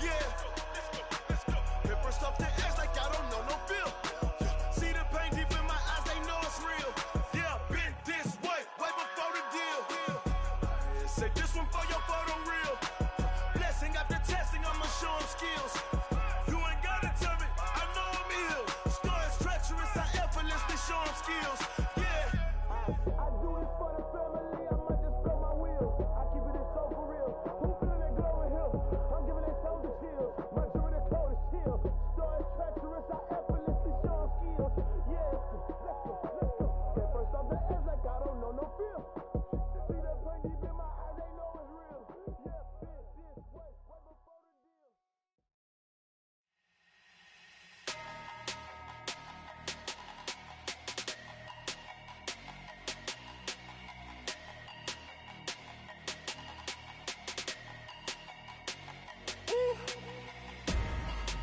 Yeah. Been first off the edge like I don't know no feel. See the pain deep in my eyes, they know it's real. Yeah, been this way before the deal. Say this one for your photo reel. Blessing after testing, I'ma show them skills. You ain't gotta tell me, I know I'm ill. Stories treacherous, I effortlessly show them skills. Yeah. I do this for the family, I might just blow my wheel. I keep it so for real. Who feeling that glowing hill? I'm giving it soldier chills. My dream the coldest chill. Stories treacherous, I effortlessly show them skills. Yeah, let's go. Get first off the edge like I don't know no feel. See the pain deep in my eyes, they know it's real. Yeah, been this way before the deal.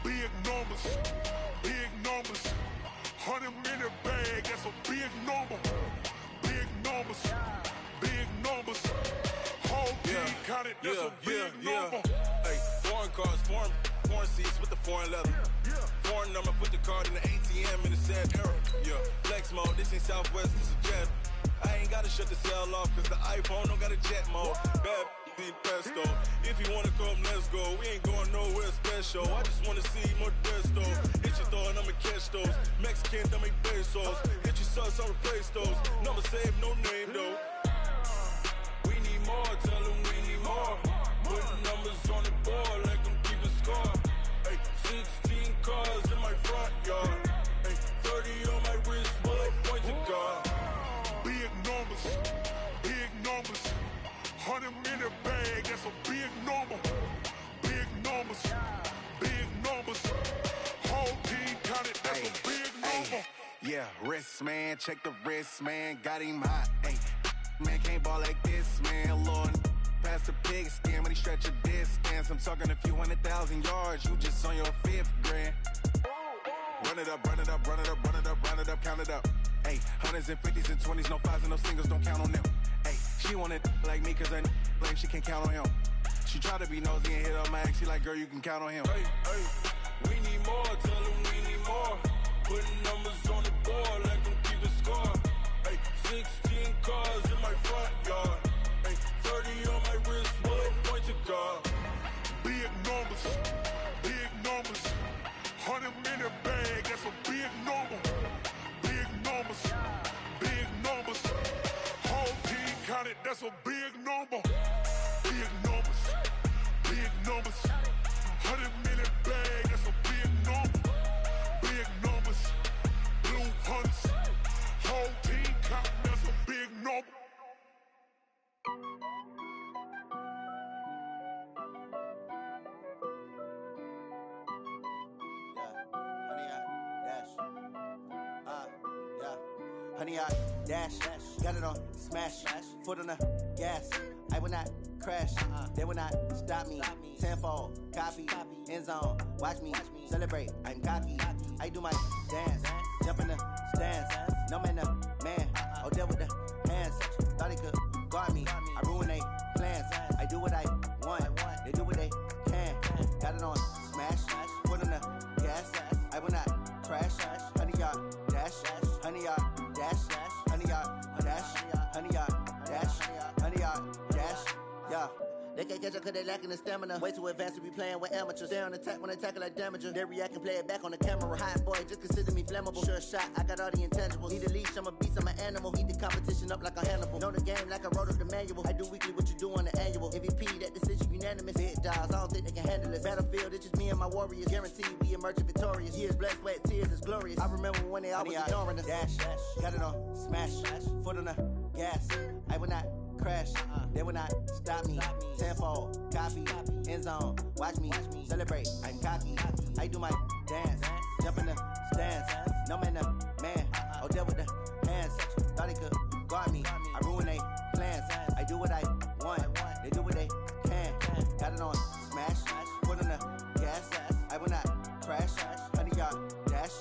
Big numbers, big numbers. 100 minute bag, that's a big number. Big numbers, big numbers. Whole team counted, that's a big number. Hey, foreign cars, foreign seats with the foreign leather. Foreign number, put the card in the ATM in the sad era. Yeah, flex mode, this ain't Southwest, this is jet. I ain't gotta shut the cell off, cause the iPhone don't got a jet mode. Bad need pesto. If you wanna come, let's go. We ain't going nowhere special. I just wanna see more desto. Hit your throw and I'ma catch those. Mexican, don't make pesos. Hit your sus, I'll replace those. Number save, no name though. We need more, tell them we need more. Putting numbers on the board like I'm keeping score. Hey, 16 cars in my front yard. Hey, 30 on my wrist, bullet point to God. Big numbers, big numbers. 100 minute bag, that's a big number. Big numbers, big numbers. Whole team counted, that's a big number. Yeah, wrist man, check the wrist man, got him hot. Ay, man can't ball like this, man. Lord, past the pig skin when he stretch a distance. I'm talking a few 100,000 yards, you just on your 5th grand. Run it up, run it up, run it up, run it up, run it up, count it up. Ay, hundreds and 50s and 20s, no 5s and no singles, don't count on them. Ay, she wanted like me cause her lame, she can't count on him. She tried to be nosy and hit up my ex, she like, girl, you can count on him. Hey, we need more, tell them we need more. Putting numbers on the board like I'm keeping score. Hey, 16 cars in my front yard. Hey, 30 on my wrist, bullet point to God. Big numbers, big numbers. 100 minute bag, that's a big number. Big numbers, big numbers. Whole team counted, that's a big number. Big numbers, big numbers. 100 minute bag, that's a big number. Big numbers, blue hunts. Whole team counting, that's a big number. Honey, I dash, got it on smash, foot on the gas. I will not crash, they will not stop me. Tenfold, copy, end zone, watch me celebrate. I'm cocky, I do my dance, jump in the stands. No man, the man, oh, deal with the hands. Thought he could guard me, I ruin they plans. I do what I want, they do what they can. Got it on smash, foot on the gas. I will not crash, honey, y'all dash, honey, y'all dash, honey, y'all dash, honey, y'all dash, honey, y'all dash, yeah. They can't catch up cause they lacking the stamina. Way too advanced to be playing with amateurs. Stay on attack when they tackle like damager. They react and play it back on the camera. Hot boy, just consider me flammable. Sure shot, I got all the intangibles. Need a leash, I'm a beast, I'm an animal. Heat the competition up like a Hannibal. Know the game like I wrote up the manual. I do weekly what you do on the annual. MVP, that decision unanimous. Hit dials, I don't think they can handle it. Battlefield, it's just me and my warriors. Guaranteed we emerge victorious. Years, blood, sweat, tears, it's glorious. I remember when they always ignoring us. Dash, got it on smash, foot on the gas. I will not crash, they will not stop me. Tenfold, copy, end zone, watch me celebrate. I'm cocky, I do my dance, jump in the stands. No man, the man, oh, deal with the hands. Thought he could guard me, I ruin they plans. I do what I want, they do what they can. Got it on smash, foot on the gas. I will not crash, honey, y'all dash,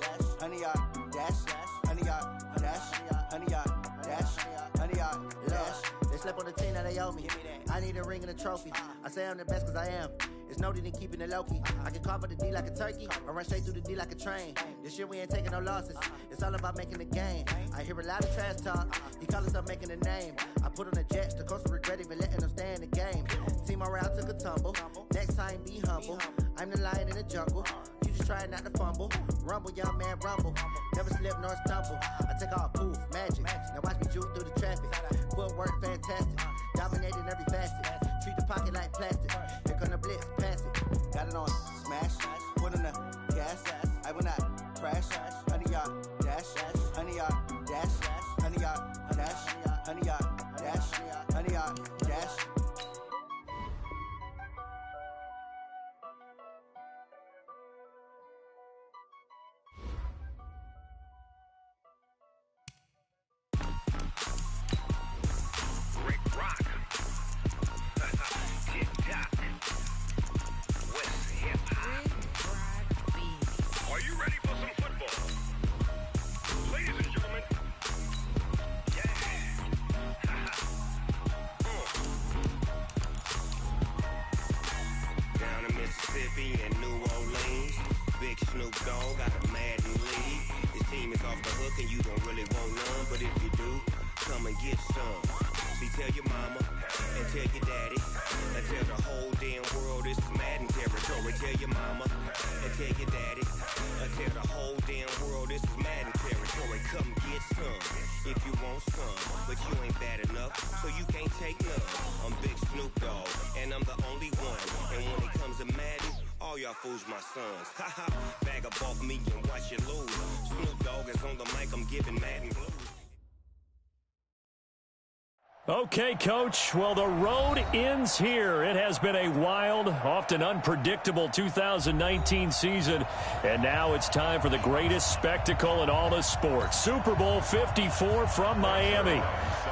honey, y'all dash, honey, y'all dash, honey, y'all dash, honey, y'all dash. They slept on the team that they owe me. I need a ring and a trophy. I say I'm the best cause I am. It's noted in keeping it low-key. I can carve up the D like a turkey or run straight through the D like a train. This year we ain't taking no losses. It's all about making the game. I hear a lot of trash talk. He call himself making a name. I put on the Jets. The coach will regret even letting them stay in the game. Team morale took a tumble. Next time, be humble. I'm the lion in the jungle. You just try not to fumble. Rumble, young man, rumble. Never slip nor stumble. I take off, poof, magic. Now watch me juke through the traffic. Footwork, fantastic. Dominating every facet. Treat the pocket like plastic. Here come the blitz, pass it. Got it on smash. Put on the gas. I will not crash. 100-yard dash. 100-yard dash. 100-yard dash. 100-yard dash. 100-yard dash. And New Orleans, Big Snoop Dogg got a Madden league. His team is off the hook and you don't really want none, but if you do, come and get some. See, tell your mama and tell your daddy and tell the whole damn world this is Madden territory. Tell your mama and tell your daddy and tell the whole damn world this is Madden territory. Come get some if you want some, but you ain't bad enough, so you can't take none. I'm Big Snoop Dogg and I'm the only one, and when it comes to Madden, all y'all fools my sons. Haha, bag up off me and watch you lose. Snoop Dogg is on the mic, I'm giving Madden blues. Okay, Coach. Well, the road ends here. It has been a wild, often unpredictable 2019 season. And now it's time for the greatest spectacle in all of sports. Super Bowl 54 from Miami.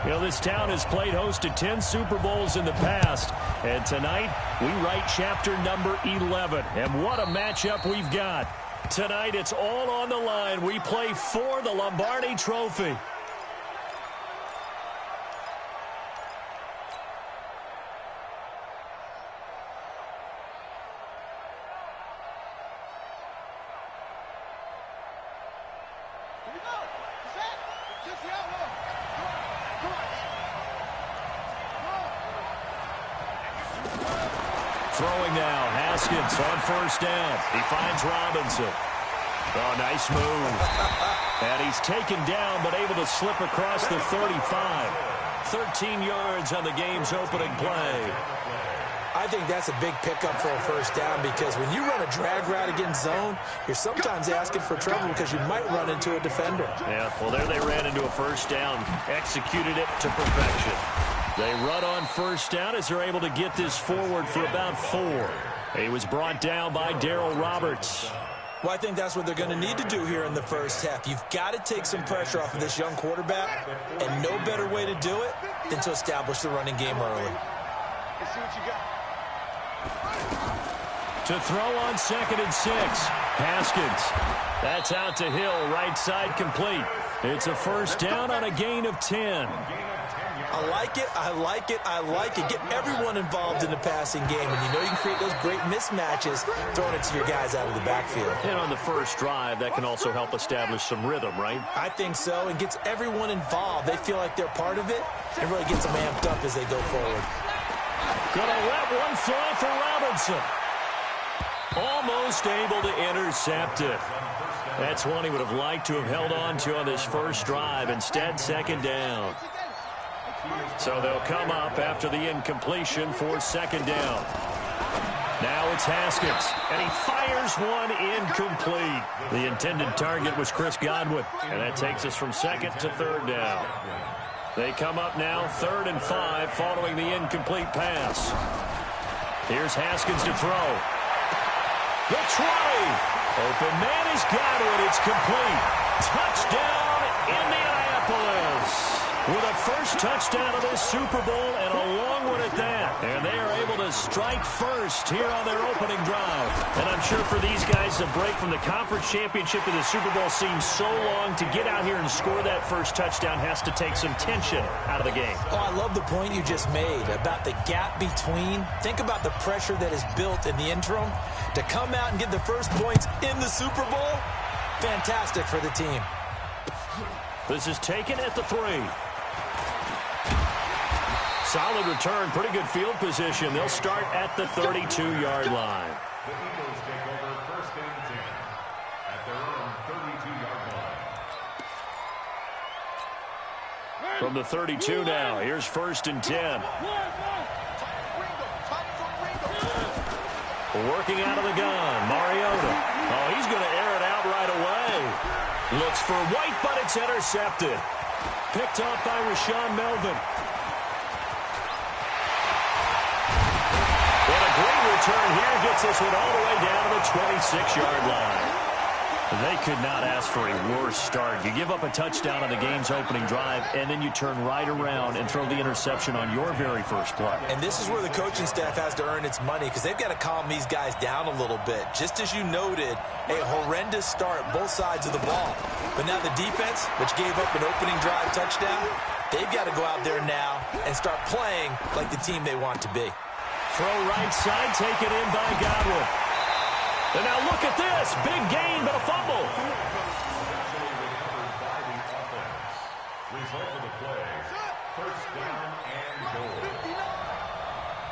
You know, this town has played host to 10 Super Bowls in the past. And tonight, we write chapter number 11. And what a matchup we've got. Tonight, it's all on the line. We play for the Lombardi Trophy. Throwing now, Haskins on first down. He finds Robinson. Oh, nice move. And he's taken down, but able to slip across the 35. 13 yards on the game's opening play. I think that's a big pickup for a first down, because when you run a drag route against zone, you're sometimes asking for trouble because you might run into a defender. Yeah, well, there they ran into a first down, executed it to perfection. They run on first down as they're able to get this forward for about 4. He was brought down by Darryl Roberts. Well, I think that's what they're going to need to do here in the first half. You've got to take some pressure off of this young quarterback, and no better way to do it than to establish the running game early. Let's see what you got. To throw on 2nd and 6. Haskins. That's out to Hill, right side complete. It's a first down on a gain of 10. I like it, I like it, I like it. Get everyone involved in the passing game, and you know you can create those great mismatches throwing it to your guys out of the backfield. And on the first drive, that can also help establish some rhythm, right? I think so, and gets everyone involved. They feel like they're part of it, and really gets them amped up as they go forward. Gonna let one fly for Robinson. Almost able to intercept it. That's one he would have liked to have held on to on this first drive. Instead, 2nd down. So they'll come up after the incompletion for 2nd down. Now it's Haskins, and he fires one incomplete. The intended target was Chris Godwin, and that takes us from 2nd to 3rd down. They come up now 3rd and 5 following the incomplete pass. Here's Haskins to throw. The try. Open man is Godwin. It's complete. Touchdown, Indianapolis. with a first touchdown of this Super Bowl, and a long one at that. And they are able to strike first here on their opening drive. And I'm sure for these guys, a break from the conference championship to the Super Bowl seems so long. To get out here and score that first touchdown has to take some tension out of the game. Oh, I love the point you just made about the gap between. Think about the pressure that is built in the interim. To come out and get the first points in the Super Bowl, fantastic for the team. This is taken at the 3. Solid return, pretty good field position. They'll start at the 32-yard line. The Eagles take over first and 10 at their own 32-yard line. From the 32 now, here's first and 10. Working out of the gun, Mariota. Oh, he's going to air it out right away. Looks for White, but it's intercepted. Picked off by Rashawn Melvin. And a great return here gets this one all the way down to the 26-yard line. They could not ask for a worse start. You give up a touchdown on the game's opening drive, and then you turn right around and throw the interception on your very first play. And this is where the coaching staff has to earn its money, because they've got to calm these guys down a little bit. Just as you noted, a horrendous start both sides of the ball. But now the defense, which gave up an opening drive touchdown, they've got to go out there now and start playing like the team they want to be. Throw right side, taken in by Godwin. And now look at this. Big gain, but a fumble. Result of the play, first down and goal.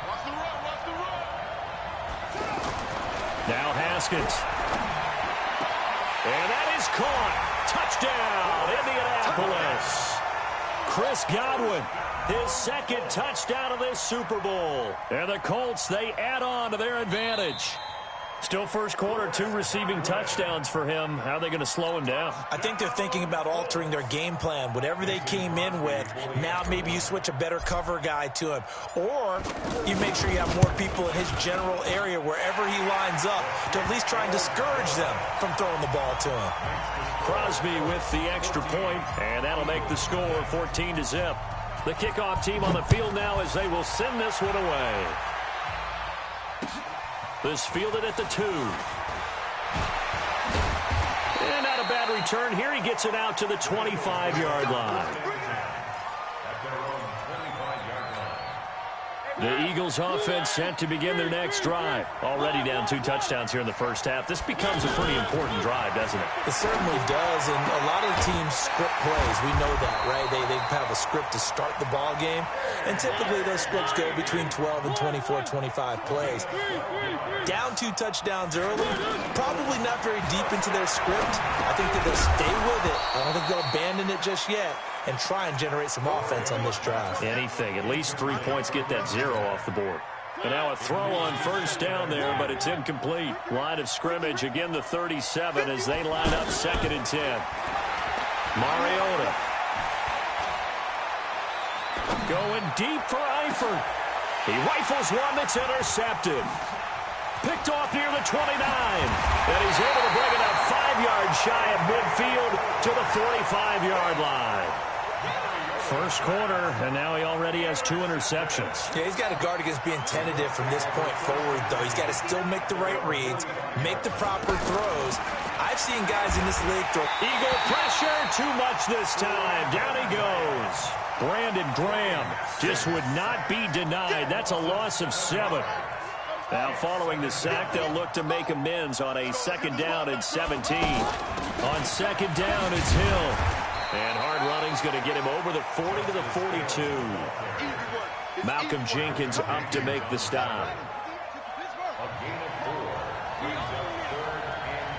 Watch the run, watch the run. Now Haskins. And that is caught. Touchdown, Indianapolis. Chris Godwin, his second touchdown of this Super Bowl. And the Colts, they add on to their advantage. Still first quarter, 2 receiving touchdowns for him. How are they going to slow him down? I think they're thinking about altering their game plan. Whatever they came in with, now maybe you switch a better cover guy to him. Or you make sure you have more people in his general area wherever he lines up to at least try and discourage them from throwing the ball to him. Crosby with the extra point, and that'll make the score 14-0. The kickoff team on the field now as they will send this one away. This fielded at the 2. And not a bad return here. He gets it out to the 25-yard line. The Eagles offense set to begin their next drive. Already down 2 touchdowns here in the first half. This becomes a pretty important drive, doesn't it? It certainly does, and a lot of the teams script plays. We know that, right? They have a script to start the ball game, and typically those scripts go between 12 and 24, 25 plays. Down 2 touchdowns early, probably not very deep into their script. I think that they'll stay with it. I don't think they'll abandon it just yet and try and generate some offense on this drive. Anything. At least 3 points, get that 0 off the board. And now a throw on first down there, but it's incomplete. Line of scrimmage, again the 37 as they line up 2nd and 10. Mariota. Going deep for Eifert. He rifles one that's intercepted. Picked off near the 29. And he's able to bring it up 5 yards shy of midfield to the 45-yard line. First quarter, and now he already has 2 interceptions. Yeah, he's got to guard against being tentative from this point forward, though. He's got to still make the right reads, make the proper throws. I've seen guys in this league throw. Eagle pressure, too much this time. Down he goes. Brandon Graham just would not be denied. That's a loss of 7. Now following the sack, they'll look to make amends on a 2nd down and 17. On 2nd down, it's Hill. And hard running's going to get him over the 40 to the 42. Malcolm Jenkins up to make the stop. A gain of 4 brings up 3rd and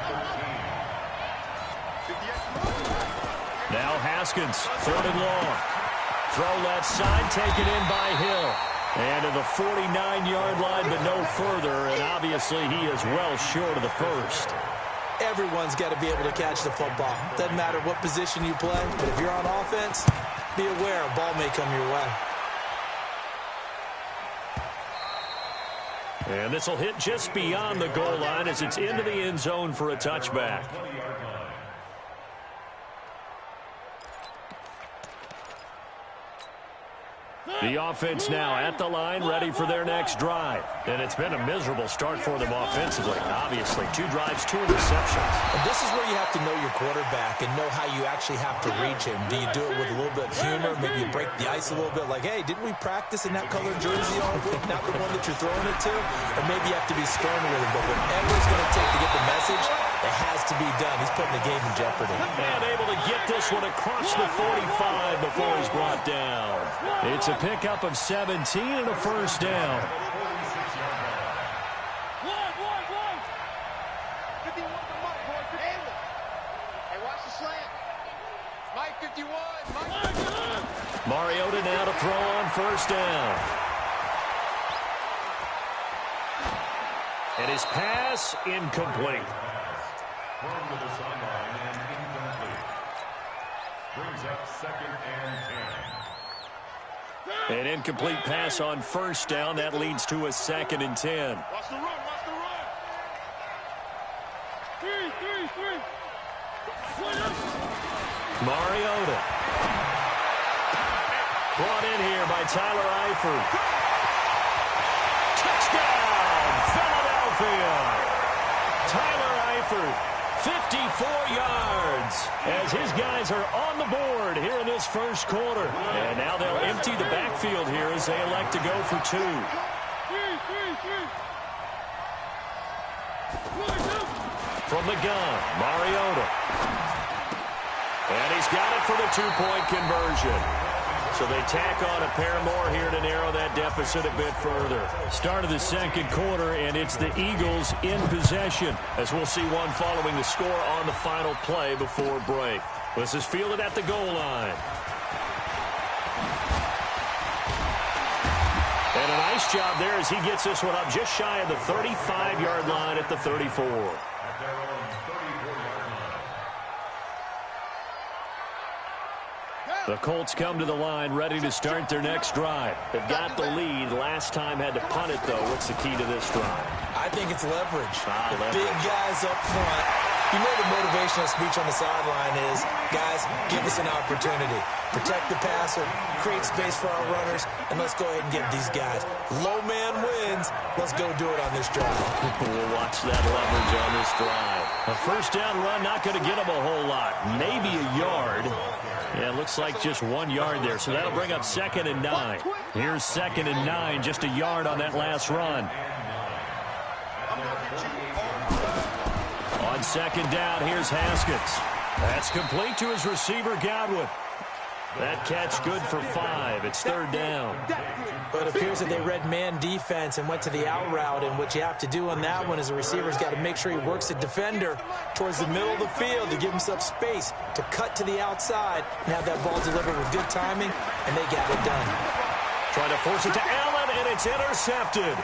13. Now Haskins, 3rd and long. Throw left side, taken in by Hill. And to the 49-yard line, but no further. And obviously he is well short of the first. Everyone's got to be able to catch the football. Doesn't matter what position you play, but if you're on offense, be aware a ball may come your way. And this will hit just beyond the goal line as it's into the end zone for a touchback. The offense now at the line, ready for their next drive. And it's been a miserable start for them offensively. Obviously, 2 drives, 2 interceptions. And this is where you have to know your quarterback and know how you actually have to reach him. Do you do it with a little bit of humor? Maybe you break the ice a little bit like, hey, didn't we practice in that colored jersey all week, not the one that you're throwing it to? Or maybe you have to be stern with him. But whatever it's going to take to get the message, it has to be done. He's putting the game in jeopardy. And able to get this one across the 45 before he's brought down. It's a pickup of 17 and a first down. 51 to Mike, boy. Hey, watch the slant. Mike 51. Mike. Mariota now to throw on first down. And his pass incomplete. Thrown to the sideline and incomplete. Brings up 2nd and 10. An incomplete pass on first down. That leads to a 2nd and 10. Watch the run, watch the run. 3. Mariota. Brought in here by Tyler Eifert. Touchdown, Philadelphia. Tyler Eifert. 54 yards as his guys are on the board here in this first quarter. And now they'll empty the backfield here as they elect to go for 2. From the gun, Mariota. And he's got it for the 2-point conversion. So they tack on a pair more here to narrow that deficit a bit further. Start of the second quarter, and it's the Eagles in possession, as we'll see one following the score on the final play before break. This is fielded at the goal line. And a nice job there as he gets this one up just shy of the 35-yard line at the 34. At their own 34-yard line. The Colts come to the line ready to start their next drive. They've got the lead. Last time had to punt it, though. What's the key to this drive? I think it's leverage. Leverage. Big guys up front. You know the motivational speech on the sideline is, guys, give us an opportunity. Protect the passer, create space for our runners, and let's go ahead and get these guys. Low man wins. Let's go do it on this drive. We'll watch that leverage on this drive. A first down run, not going to get them a whole lot. Maybe a yard. Yeah, it looks like just 1 yard there, so that'll bring up 2nd and 9. Here's 2nd and 9, just a yard on that last run. On 2nd down, here's Haskins. That's complete to his receiver, Godwin. That catch good for 5. It's 3rd down. But it appears that they read man defense and went to the out route, and what you have to do on that one is the receiver's got to make sure he works the defender towards the middle of the field to give himself space to cut to the outside and have that ball delivered with good timing, and they got it done. Trying to force it to Allen, and it's intercepted.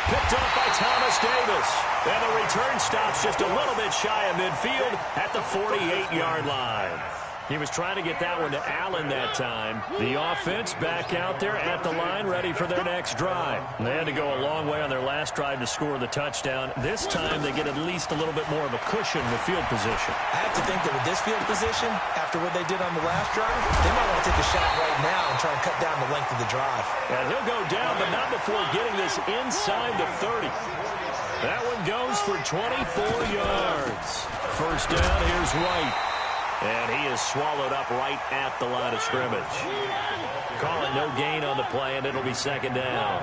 Picked up by Thomas Davis. And the return stops just a little bit shy of midfield at the 48-yard line. He was trying to get that one to Allen that time. The offense back out there at the line, ready for their next drive. They had to go a long way on their last drive to score the touchdown. This time they get at least a little bit more of a cushion with field position. I have to think that with this field position, after what they did on the last drive, they might want to take a shot right now and try and cut down the length of the drive. And he'll go down, but not before getting this inside the 30. That one goes for 24 yards. First down, here's Wright. And he is swallowed up right at the line of scrimmage. Call it no gain on the play, and it'll be 2nd down.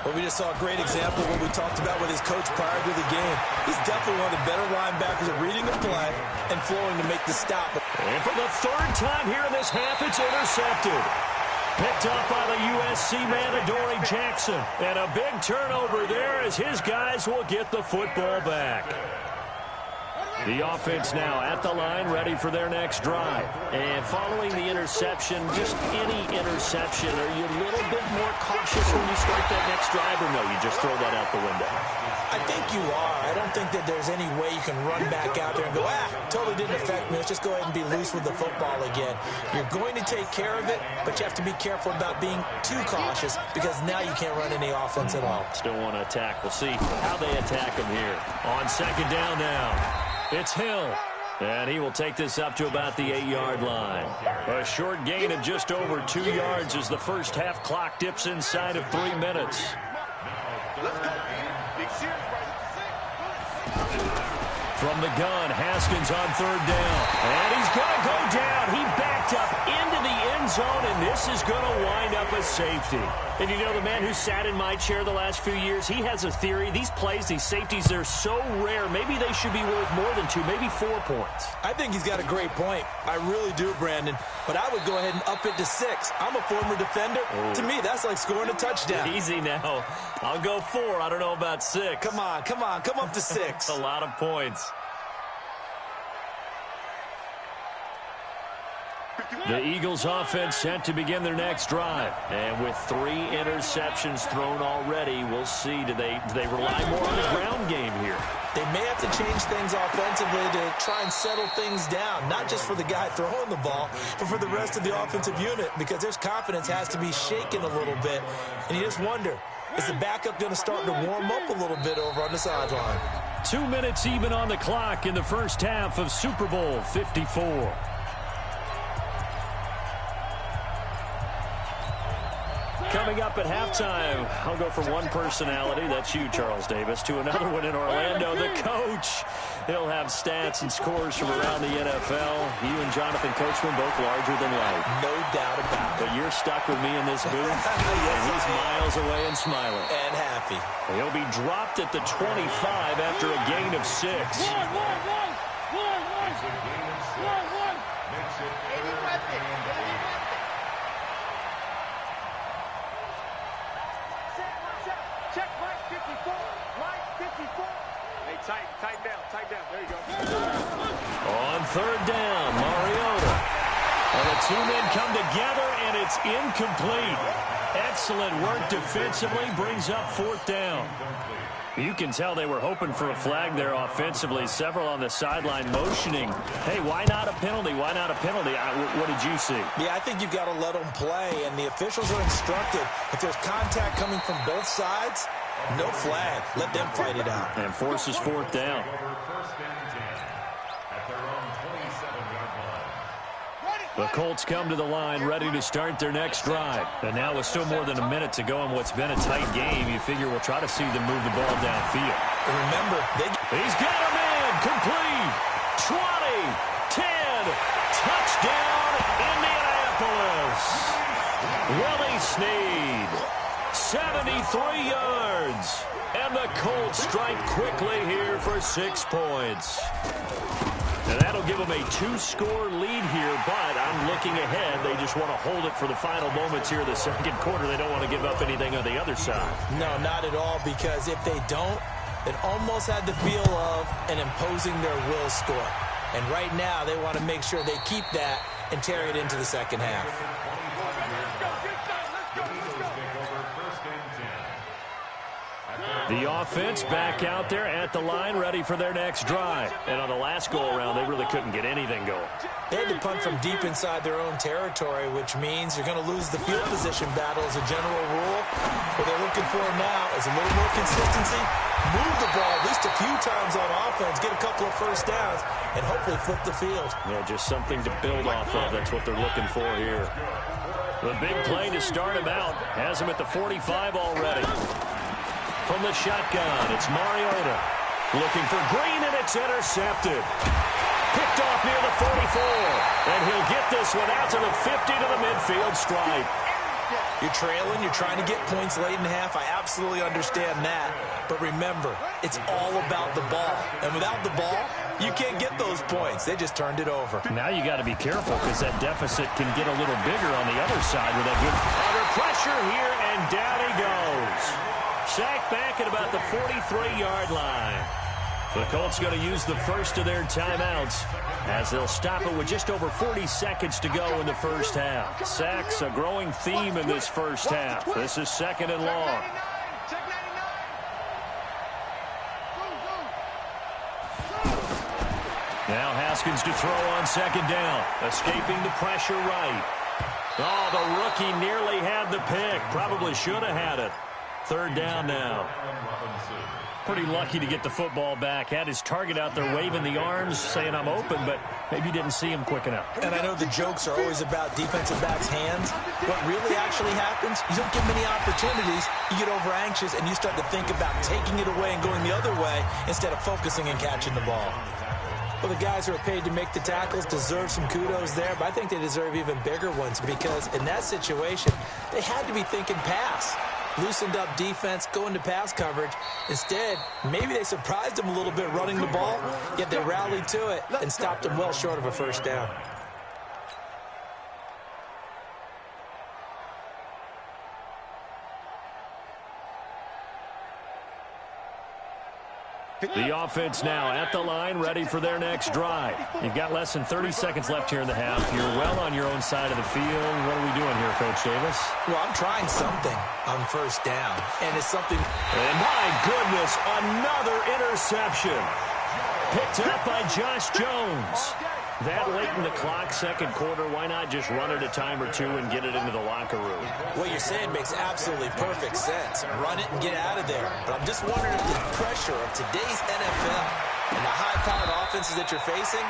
Well, we just saw a great example of what we talked about with his coach prior to the game. He's definitely one of the better linebackers at reading the play and flowing to make the stop. And for the 3rd time here in this half, it's intercepted. Picked up by the USC man, Adoree Jackson. And a big turnover there as his guys will get the football back. The offense now at the line, ready for their next drive. And following the interception, just any interception, are you a little bit more cautious when you start that next drive, or no, you just throw that out the window? I think you are. I don't think that there's any way you can run back out there and go, totally didn't affect me. Let's just go ahead and be loose with the football again. You're going to take care of it, but you have to be careful about being too cautious because now you can't run any offense at all. Still want to attack. We'll see how they attack them here. On 2nd down now. It's Hill. And he will take this up to about the 8-yard line. A short gain of just over 2 yards as the first half clock dips inside of 3 minutes. From the gun, Haskins on 3rd down. And he's going to go down. He backed up into the end zone, and this is going to wind up a safety. And you know, the man who sat in my chair the last few years, he has a theory. These plays, these safeties, they're so rare. Maybe they should be worth more than 2, maybe 4 points. I think he's got a great point. I really do, Brandon. But I would go ahead and up it to 6. I'm a former defender. Oh. To me, that's like scoring a touchdown. Easy now. I'll go 4. I don't know about 6. Come on. Come up to 6. A lot of points. The Eagles offense set to begin their next drive. And with 3 interceptions thrown already, we'll see. Do they rely more on the ground game here? They may have to change things offensively to try and settle things down, not just for the guy throwing the ball, but for the rest of the offensive unit, because their confidence has to be shaken a little bit. And you just wonder, is the backup going to start to warm up a little bit over on the sideline? 2 minutes even on the clock in the first half of Super Bowl 54. Coming up at halftime, I'll go from one personality, that's you, Charles Davis, to another one in Orlando, the coach. He'll have stats and scores from around the NFL. You and Jonathan Coachman both larger than life. No doubt about it. But you're stuck with me in this booth, and he's miles away and smiling. And happy. He'll be dropped at the 25 after a gain of 6. Tighten down. There you go. On 3rd down, Mariota. And the 2 men come together, and it's incomplete. Excellent work defensively, brings up 4th down. You can tell they were hoping for a flag there offensively. Several on the sideline motioning. Hey, why not a penalty? Why not a penalty? What did you see? Yeah, I think you've got to let them play, and the officials are instructed. If there's contact coming from both sides, no flag. Let them fight it out. And forces 4th down. The Colts come to the line ready to start their next drive. And now with still more than a minute to go in what's been a tight game, you figure we'll try to see them move the ball downfield. Remember, he's got a man complete. 20, 10, touchdown, Indianapolis. Willie Snead, 73 yards. And the Colts strike quickly here for 6 points. And that'll give them a 2-score lead here, but I'm looking ahead. They just want to hold it for the final moments here of the second quarter. They don't want to give up anything on the other side. No, not at all, because if they don't, it almost had the feel of an imposing their will score. And right now, they want to make sure they keep that and carry it into the second half. The offense back out there at the line, ready for their next drive. And on the last go-around, they really couldn't get anything going. They had to punt from deep inside their own territory, which means you're going to lose the field position battle as a general rule. What they're looking for now is a little more consistency, move the ball at least a few times on offense, get a couple of first downs, and hopefully flip the field. Yeah, just something to build off of. That's what they're looking for here. The big play to start him out has him at the 45 already. From the shotgun, it's Mariota. Looking for Green, and it's intercepted. Picked off near the 44. And he'll get this one out to the 50 to the midfield stripe. You're trailing, you're trying to get points late in half. I absolutely understand that. But remember, it's all about the ball. And without the ball, you can't get those points. They just turned it over. Now you got to be careful because that deficit can get a little bigger on the other side with that good under pressure here, and down he goes. Sacked back at about the 43-yard line. The Colts going to use the first of their timeouts as they'll stop it with just over 40 seconds to go in the first half. Sacks, a growing theme in this first half. This is 2nd and long. Now Haskins to throw on 2nd down. Escaping the pressure right. Oh, the rookie nearly had the pick. Probably should have had it. 3rd down now. Pretty lucky to get the football back. Had his target out there waving the arms, saying I'm open, but maybe didn't see him quick enough. And I know the jokes are always about defensive backs' hands. What really actually happens, you don't get many opportunities. You get over anxious, and you start to think about taking it away and going the other way instead of focusing and catching the ball. Well, the guys who are paid to make the tackles deserve some kudos there, but I think they deserve even bigger ones because in that situation, they had to be thinking pass. Loosened up defense, going to pass coverage. Instead, maybe they surprised them a little bit running the ball, yet they rallied to it and stopped them well short of a first down. The offense now at the line, ready for their next drive. You've got less than 30 seconds left here in the half. You're well on your own side of the field. What are we doing here, Coach Davis? Well, I'm trying something on first down, and it's something... And my goodness, another interception. Picked up by Josh Jones. That late in the clock, second quarter, why not just run it a time or two and get it into the locker room? What you're saying makes absolutely perfect sense. Run it and get out of there. But I'm just wondering if the pressure of today's NFL and the high-powered offenses that you're facing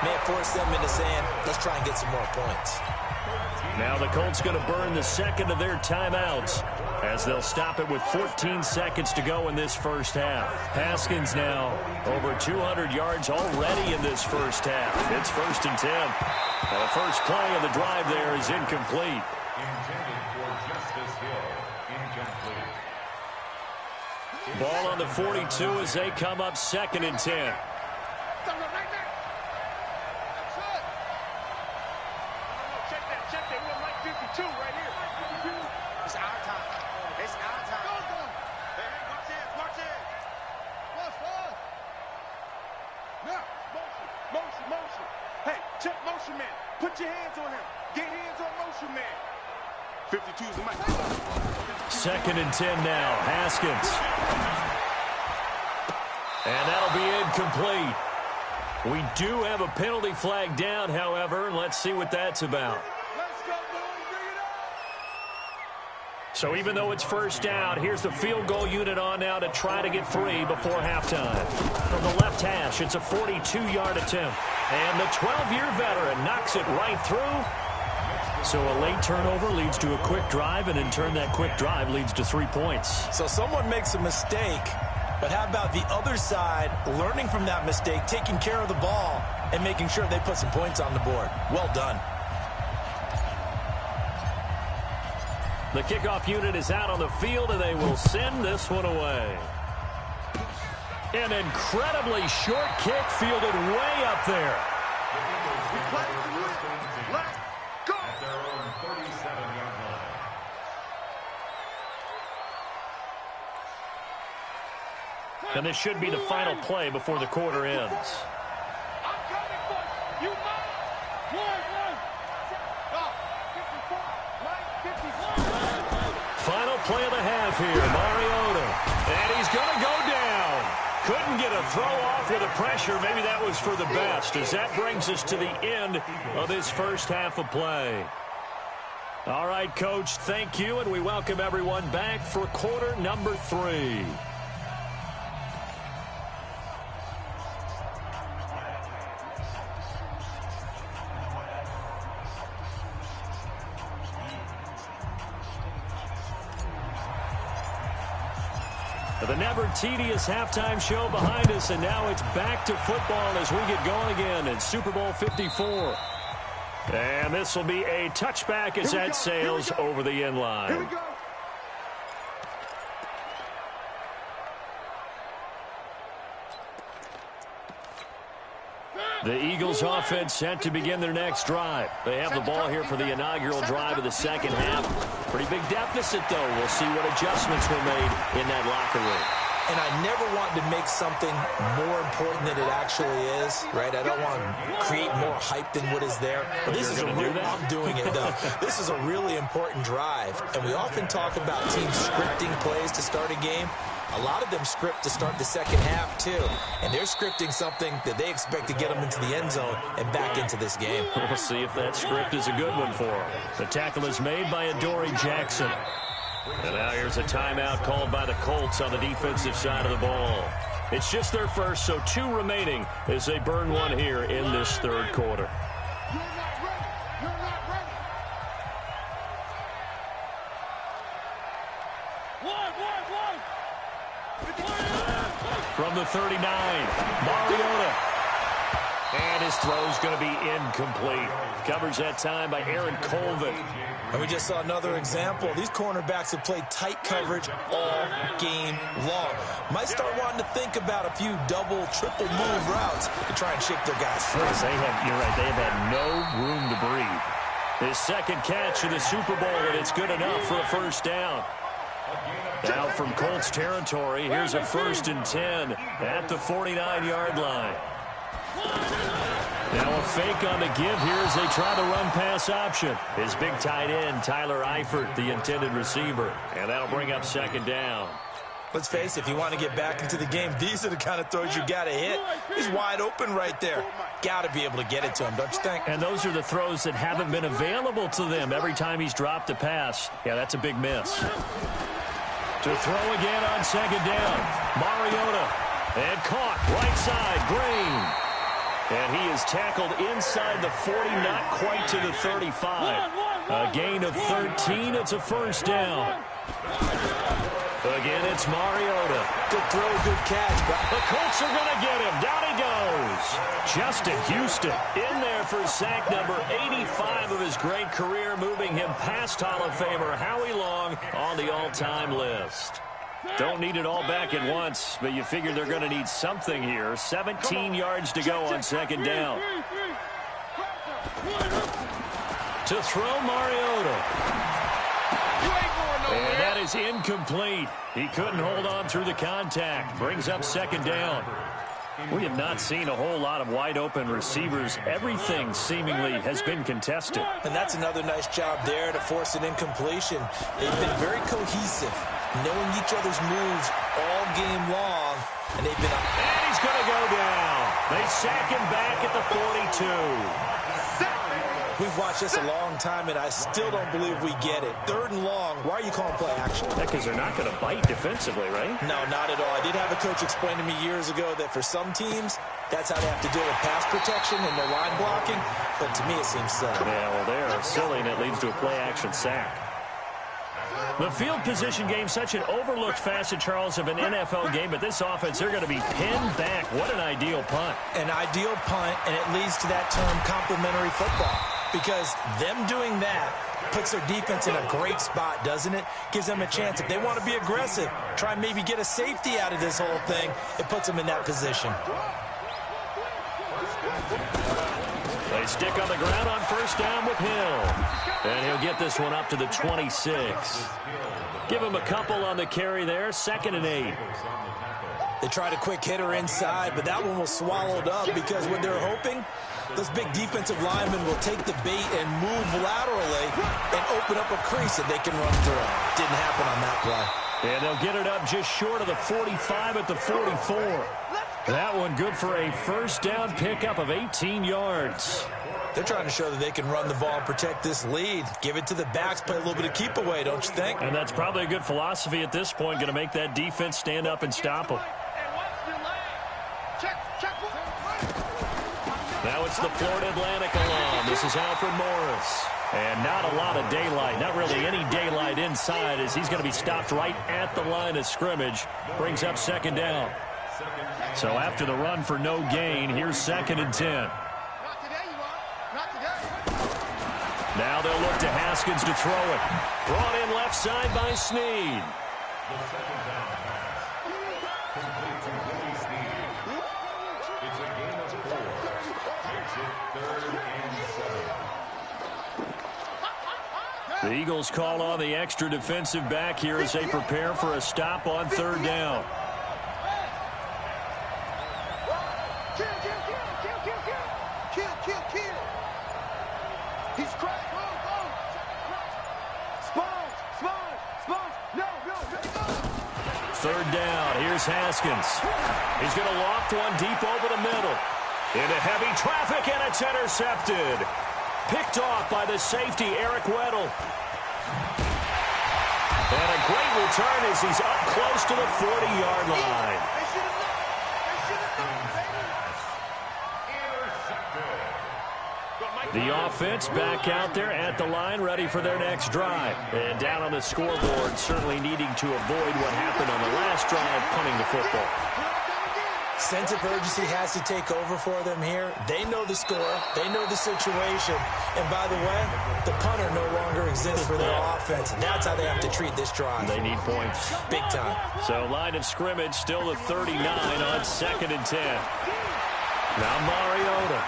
may have forced them into saying, let's try and get some more points. Now the Colts going to burn the second of their timeouts as they'll stop it with 14 seconds to go in this first half. Haskins now over 200 yards already in this first half. It's 1st and 10. And the first play of the drive there is incomplete. Intended for Justice Hill. Incomplete. Ball on the 42 as they come up 2nd and 10. Check motion man. Put your hands on him. Get hands on motion man. 52 is the mic. 2nd and 10 now. Haskins. And that'll be incomplete. We do have a penalty flag down, however. Let's see what that's about. Let's go, boys. Bring it up. So even though it's first down, here's the field goal unit on now to try to get 3 before halftime. From the left hash, it's a 42-yard attempt. And the 12-year veteran knocks it right through. So a late turnover leads to a quick drive, and in turn that quick drive leads to 3 points. So someone makes a mistake, but how about the other side learning from that mistake, taking care of the ball, and making sure they put some points on the board? Well done. The kickoff unit is out on the field, and they will send this one away. An incredibly short kick fielded way up there. Let's go. At their own 37-yard line. And this should be the final play before the quarter ends. I'm coming for you. You must. 54. Final play of the half here, Mariota. And he's going to go down. Couldn't get a throw off with the pressure. Maybe that was for the best, as that brings us to the end of this first half of play. All right, Coach, thank you, and we welcome everyone back for quarter number 3. The never-tedious halftime show behind us, and now it's back to football as we get going again in Super Bowl 54. And this will be a touchback as that sails over the end line. Here we go. The Eagles offense set to begin their next drive. They have the ball here for the inaugural drive of the second half. Pretty big deficit, though. We'll see what adjustments were made in that locker room. And I never want to make something more important than it actually is, right? I don't want to create more hype than what is there. But this is a real, I'm doing it, though. This is a really important drive. And we often talk about teams scripting plays to start a game. A lot of them script to start the second half, too. And they're scripting something that they expect to get them into the end zone and back into this game. We'll see if that script is a good one for them. The tackle is made by Adoree Jackson. And now here's a timeout called by the Colts on the defensive side of the ball. It's just their first, so 2 remaining as they burn one here in this third quarter. From the 39, Mariota. And his throw's going to be incomplete. Coverage that time by Aaron Colvin. And we just saw another example. These cornerbacks have played tight coverage all game long. Might start wanting to think about a few double, triple move routes to try and shake their guys free. You're right, they have had no room to breathe. His second catch in the Super Bowl, and it's good enough for a first down. Now from Colts territory, here's a 1st and 10 at the 49-yard line. Now a fake on the give here as they try the run-pass option. His big tight end, Tyler Eifert, the intended receiver. And that'll bring up 2nd down. Let's face it, if you want to get back into the game, these are the kind of throws you got to hit. He's wide open right there. Got to be able to get it to him, don't you think? And those are the throws that haven't been available to them every time he's dropped a pass. Yeah, that's a big miss. To throw again on 2nd down. Mariota. And caught right side, Green. And he is tackled inside the 40, not quite to the 35. A gain of 13. It's a first down. Again, it's Mariota. Good throw, good catch. The Colts are going to get him. Down he goes. Justin Houston in there for sack number 85 of his great career, moving him past Hall of Famer Howie Long on the all-time list. Don't need it all back at once, but you figure they're going to need something here. 17 yards to go on 2nd down. To throw Mariota. And that is incomplete. He couldn't hold on through the contact. Brings up 2nd down. We have not seen a whole lot of wide-open receivers. Everything seemingly has been contested. And that's another nice job there to force an incompletion. They've been very cohesive, knowing each other's moves all game long, and they've been up. And he's going to go down. They sack him back at the 42. We've watched this a long time, and I still don't believe we get it. 3rd and long. Why are you calling play action? Because they're not going to bite defensively, right? No, not at all. I did have a coach explain to me years ago that for some teams, that's how they have to deal with pass protection and their line blocking. But to me, it seems silly. Yeah, well, they're silly, and it leads to a play-action sack. The field position game, such an overlooked facet, Charles, of an NFL game, but this offense, they're going to be pinned back. What an ideal punt. An ideal punt, and it leads to that term complementary football. Because them doing that puts their defense in a great spot, doesn't it? Gives them a chance. If they want to be aggressive, try and maybe get a safety out of this whole thing, it puts them in that position. They stick on the ground on 1st down with Hill. And he'll get this one up to the 26. Give him a couple on the carry there. 2nd and 8. They tried a quick hitter inside, but that one was swallowed up because what they're hoping, those big defensive linemen will take the bait and move laterally and open up a crease that they can run through. Didn't happen on that play. And they'll get it up just short of the 45 at the 44. That one good for a 1st down pickup of 18 yards. They're trying to show that they can run the ball and protect this lead. Give it to the backs, play a little bit of keep away, don't you think? And that's probably a good philosophy at this point, going to make that defense stand up and stop them. Now it's the Florida Atlantic alum. This is Alfred Morris. And not a lot of daylight, not really any daylight inside, as he's going to be stopped right at the line of scrimmage. Brings up 2nd down. So after the run for no gain, here's 2nd and 10. Now they'll look to Haskins to throw it. Brought in left side by Snead. The 2nd down pass. Complete to Willie Snead. It's a gain of 4. Makes it 3rd and 7. The Eagles call on the extra defensive back here as they prepare for a stop on 3rd down. He's cracked. No. 3rd down. Here's Haskins. He's going to loft one deep over the middle. Into heavy traffic, and it's intercepted. Picked off by the safety, Eric Weddle. And a great return as he's up close to the 40-yard line. The offense back out there at the line, ready for their next drive. And down on the scoreboard, certainly needing to avoid what happened on the last drive, punting the football. Sense of urgency has to take over for them here. They know the score. They know the situation. And by the way, the punter no longer exists for their offense. And that's how they have to treat this drive. They need points. Big time. So line of scrimmage still the 39 on 2nd and 10. Now Mariota.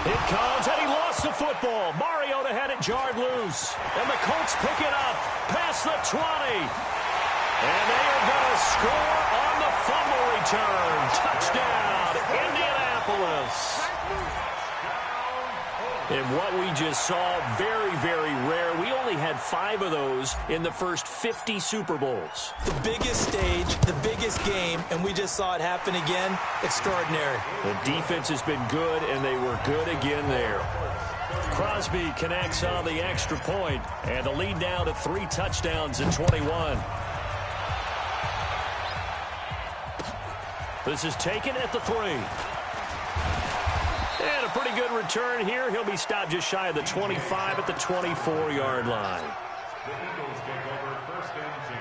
It comes, and he lost the football. Mariota had it jarred loose. And the Colts pick it up past the 20. And they are going to score on the fumble return. Touchdown, Indianapolis. And what we just saw, very, very rare. We only had 5 of those in the first 50 Super Bowls. The biggest stage, the biggest game, and we just saw it happen again. Extraordinary. The defense has been good, and they were good again there. Crosby connects on the extra point, and the lead now to 3 touchdowns in 21. This is taken at the 3. And a pretty good return here. He'll be stopped just shy of the 25 at the 24-yard line. The Eagles take over 1st and 10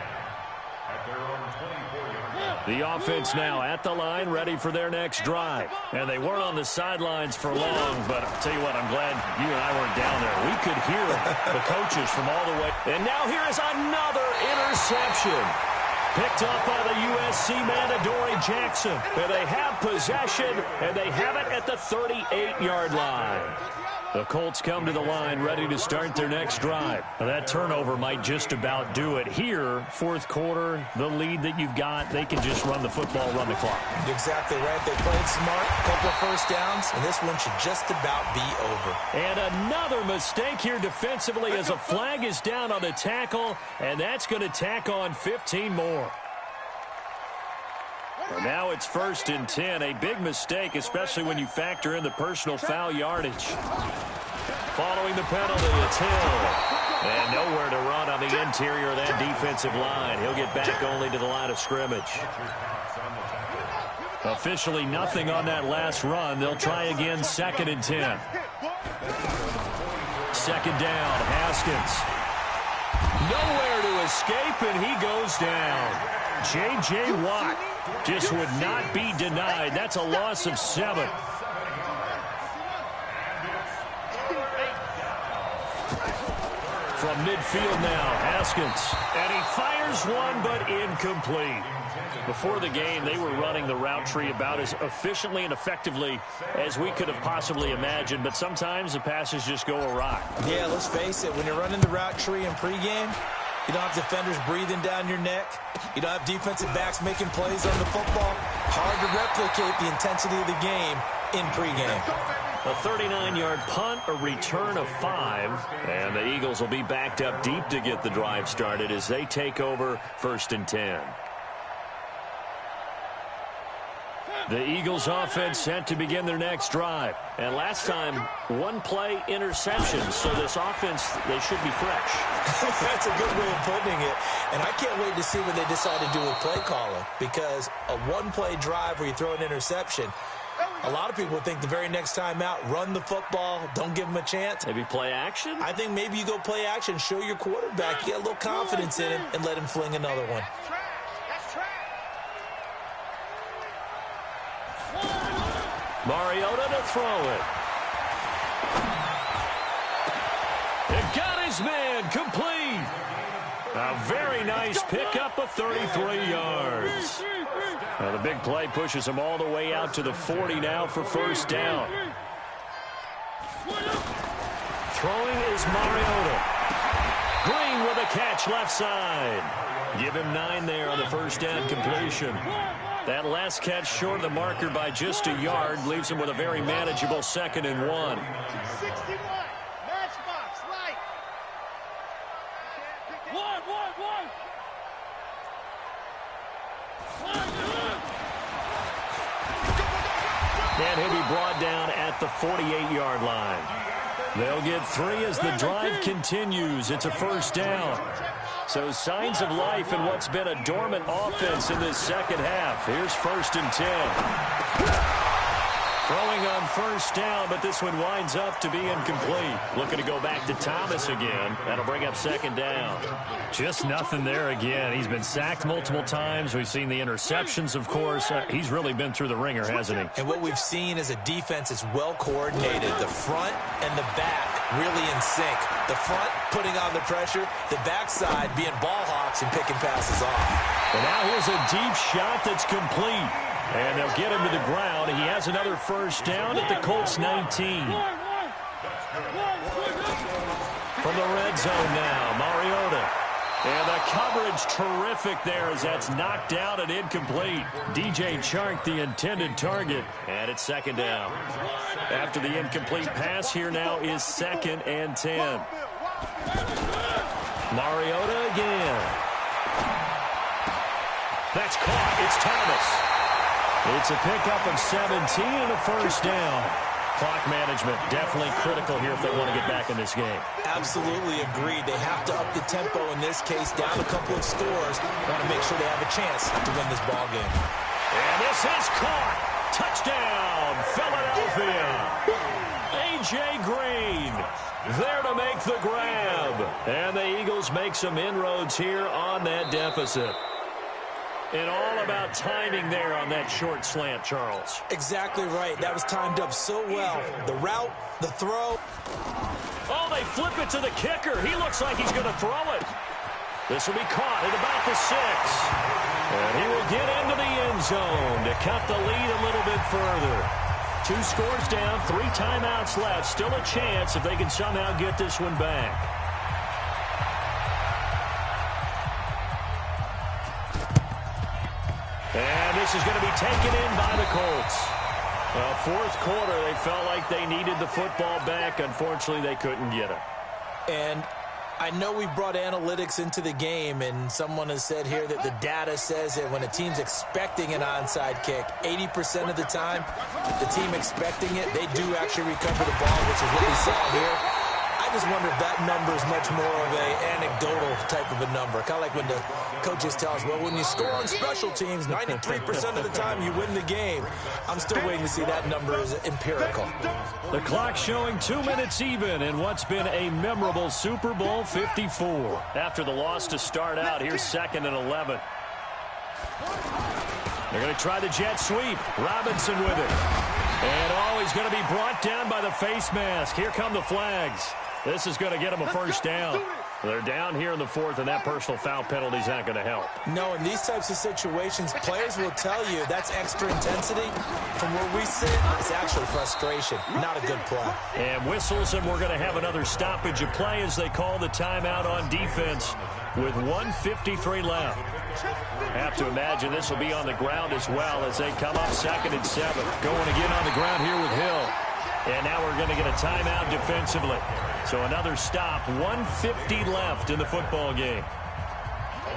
at their own 24-yard line. The offense now at the line, ready for their next drive. And they weren't on the sidelines for long, but I'll tell you what, I'm glad you and I weren't down there. We could hear the coaches from all the way. And now here is another interception. Picked up by the USC man, Adoree Jackson. And they have possession, and they have it at the 38-yard line. The Colts come to the line, ready to start their next drive. Now, that turnover might just about do it. Here, 4th quarter, the lead that you've got, they can just run the football, run the clock. Exactly right. They played smart, a couple of first downs, and this one should just about be over. And another mistake here defensively as a flag is down on the tackle, and that's going to tack on 15 more. And now it's 1st and 10. A big mistake, especially when you factor in the personal foul yardage. Following the penalty, it's Hill. And nowhere to run on the interior of that defensive line. He'll get back only to the line of scrimmage. Officially nothing on that last run. They'll try again, 2nd and 10. 2nd down, Haskins. Nowhere to escape, and he goes down. J.J. Watt just would not be denied. That's a loss of 7. From midfield now, Haskins. And he fires one, but incomplete. Before the game, they were running the route tree about as efficiently and effectively as we could have possibly imagined, but sometimes the passes just go awry. Yeah, let's face it, when you're running the route tree in pregame, you don't have defenders breathing down your neck. You don't have defensive backs making plays on the football. Hard to replicate the intensity of the game in pregame. A 39-yard punt, a return of 5, and the Eagles will be backed up deep to get the drive started as they take over 1st and 10. The Eagles offense set to begin their next drive. And last time, 1-play interception. So this offense, they should be fresh. That's a good way of putting it. And I can't wait to see what they decide to do with play calling. Because a 1-play drive where you throw an interception, a lot of people think the very next time out, run the football, don't give them a chance. Maybe play action? I think maybe you go play action, show your quarterback, get a little confidence in him, and let him fling another one. Mariota to throw it. It got his man complete. A very nice pickup of 33 yards. Now the big play pushes him all the way out to the 40 now for 1st down. Throwing is Mariota. Green with a catch left side. Give him 9 there on the 1st down completion. That last catch short of the marker by just a yard leaves him with a very manageable 2nd and 1. 61, matchbox, light. One. And he'll be brought down at the 48-yard line. They'll get 3 as the drive continues. It's a first down. So signs of life in what's been a dormant offense in this second half. Here's 1st and 10. Throwing on first down, but this one winds up to be incomplete. Looking to go back to Thomas again. That'll bring up 2nd down. Just nothing there again. He's been sacked multiple times. We've seen the interceptions, of course. He's really been through the ringer, hasn't he? And what we've seen is a defense is well coordinated. The front and the back really in sync. The front putting on the pressure, the backside being ball hawks and picking passes off. And now here's a deep shot that's complete. And they'll get him to the ground. He has another first down at the Colts 19. From the red zone now, Mariota. And the coverage terrific there as that's knocked down and incomplete. DJ Chark, the intended target. And it's 2nd down. After the incomplete pass, here now is 2nd and 10. Mariota again. That's caught. It's Thomas. It's a pickup of 17 and a first down. Clock management definitely critical here if they want to get back in this game. Absolutely agreed. They have to up the tempo in this case, down a couple of scores. Want to make sure they have a chance to win this ball game. And this is caught. Touchdown, Philadelphia. A.J. Green there to make the grab. And the Eagles make some inroads here on that deficit. And all about timing there on that short slant, Charles. Exactly right. That was timed up so well. The route, the throw. Oh, they flip it to the kicker. He looks like he's going to throw it. This will be caught at about the 6. And he will get into the end zone to cut the lead a little bit further. 2 scores down, 3 timeouts left. Still a chance if they can somehow get this one back. And this is going to be taken in by the Colts. Well, 4th quarter, they felt like they needed the football back. Unfortunately, they couldn't get it. And I know we brought analytics into the game, and someone has said here that the data says that when a team's expecting an onside kick, 80% of the time, the team expecting it, they do actually recover the ball, which is what we saw here. I just wonder if that number is much more of an anecdotal type of a number. Kind of like when the coaches tell us, well, when you score on special teams, 93% of the time you win the game. I'm still waiting to see that number is empirical. The clock showing 2 minutes even in what's been a memorable Super Bowl 54. After the loss to start out, here's 2nd and 11. They're going to try the jet sweep. Robinson with it. And oh, he's going to be brought down by the face mask. Here come the flags. This is going to get them a first down. They're down here in the 4th, and that personal foul penalty is not going to help. No, in these types of situations, players will tell you that's extra intensity. From where we sit, it's actually frustration. Not a good play. And whistles, and we're going to have another stoppage of play as they call the timeout on defense with 1:53 left. Have to imagine this will be on the ground as well as they come up 2nd and 7. Going again on the ground here with Hill. And now we're going to get a timeout defensively. So another stop, 1:50 left in the football game.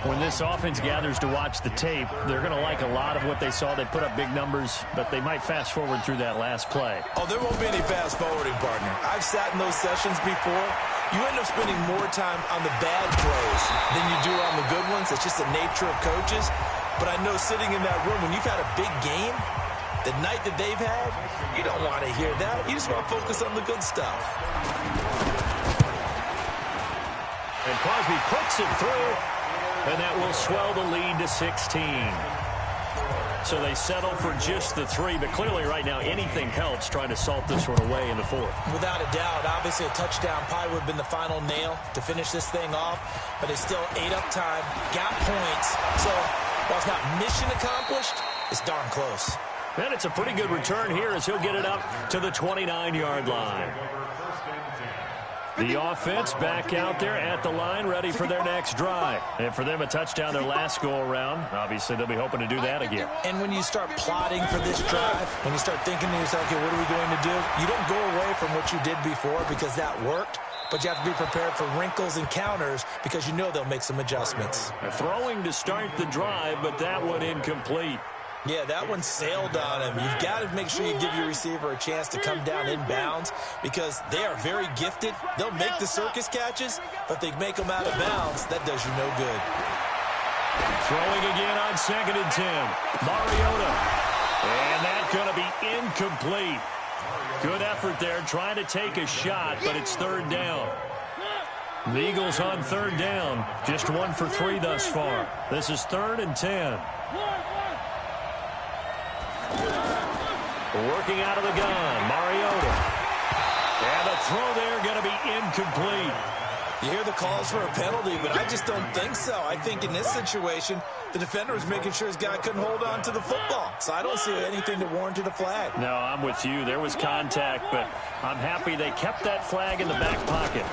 When this offense gathers to watch the tape, they're going to like a lot of what they saw. They put up big numbers, but they might fast forward through that last play. Oh, there won't be any fast forwarding, partner. I've sat in those sessions before. You end up spending more time on the bad throws than you do on the good ones. It's just the nature of coaches. But I know sitting in that room, when you've had a big game, the night that they've had, you don't want to hear that. You just want to focus on the good stuff. And Crosby puts it through, and that will swell the lead to 16. So they settle for just the 3, but clearly right now anything helps trying to salt this one away in the 4th. Without a doubt, obviously a touchdown probably would have been the final nail to finish this thing off, but it's still 8 up time, got points. So while it's not mission accomplished, it's darn close. And it's a pretty good return here as he'll get it up to the 29-yard line. The offense back out there at the line, ready for their next drive. And for them, a touchdown their last go-around. Obviously, they'll be hoping to do that again. And when you start plotting for this drive, when you start thinking to yourself, okay, what are we going to do? You don't go away from what you did before because that worked. But you have to be prepared for wrinkles and counters because you know they'll make some adjustments. Throwing to start the drive, but that one incomplete. Yeah, that one sailed on him. You've got to make sure you give your receiver a chance to come down in bounds because they are very gifted. They'll make the circus catches, but they make them out of bounds. That does you no good. Throwing again on 2nd and 10. Mariota. And that's going to be incomplete. Good effort there trying to take a shot, but it's 3rd down. The Eagles on 3rd down. Just 1 for 3 thus far. This is 3rd and 10. Working out of the gun, Mariota. And the throw there going to be incomplete. You hear the calls for a penalty, but I just don't think so. I think in this situation, the defender was making sure his guy couldn't hold on to the football. So I don't see anything that warranted a flag. No, I'm with you. There was contact, but I'm happy they kept that flag in the back pocket.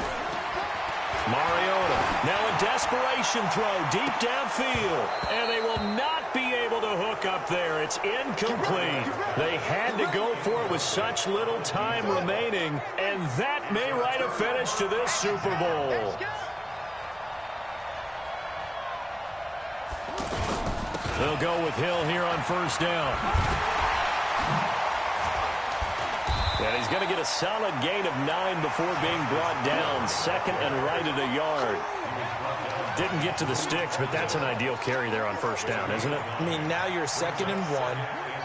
Mariota, now a desperation throw deep downfield, and they will not be able to hook up there. It's incomplete. They had to go for it with such little time remaining, and that may write a finish to this Super Bowl. They'll go with Hill here on 1st down. And he's going to get a solid gain of 9 before being brought down. 2nd and right at a yard. Didn't get to the sticks, but that's an ideal carry there on 1st down, isn't it? I mean, now you're 2nd and 1.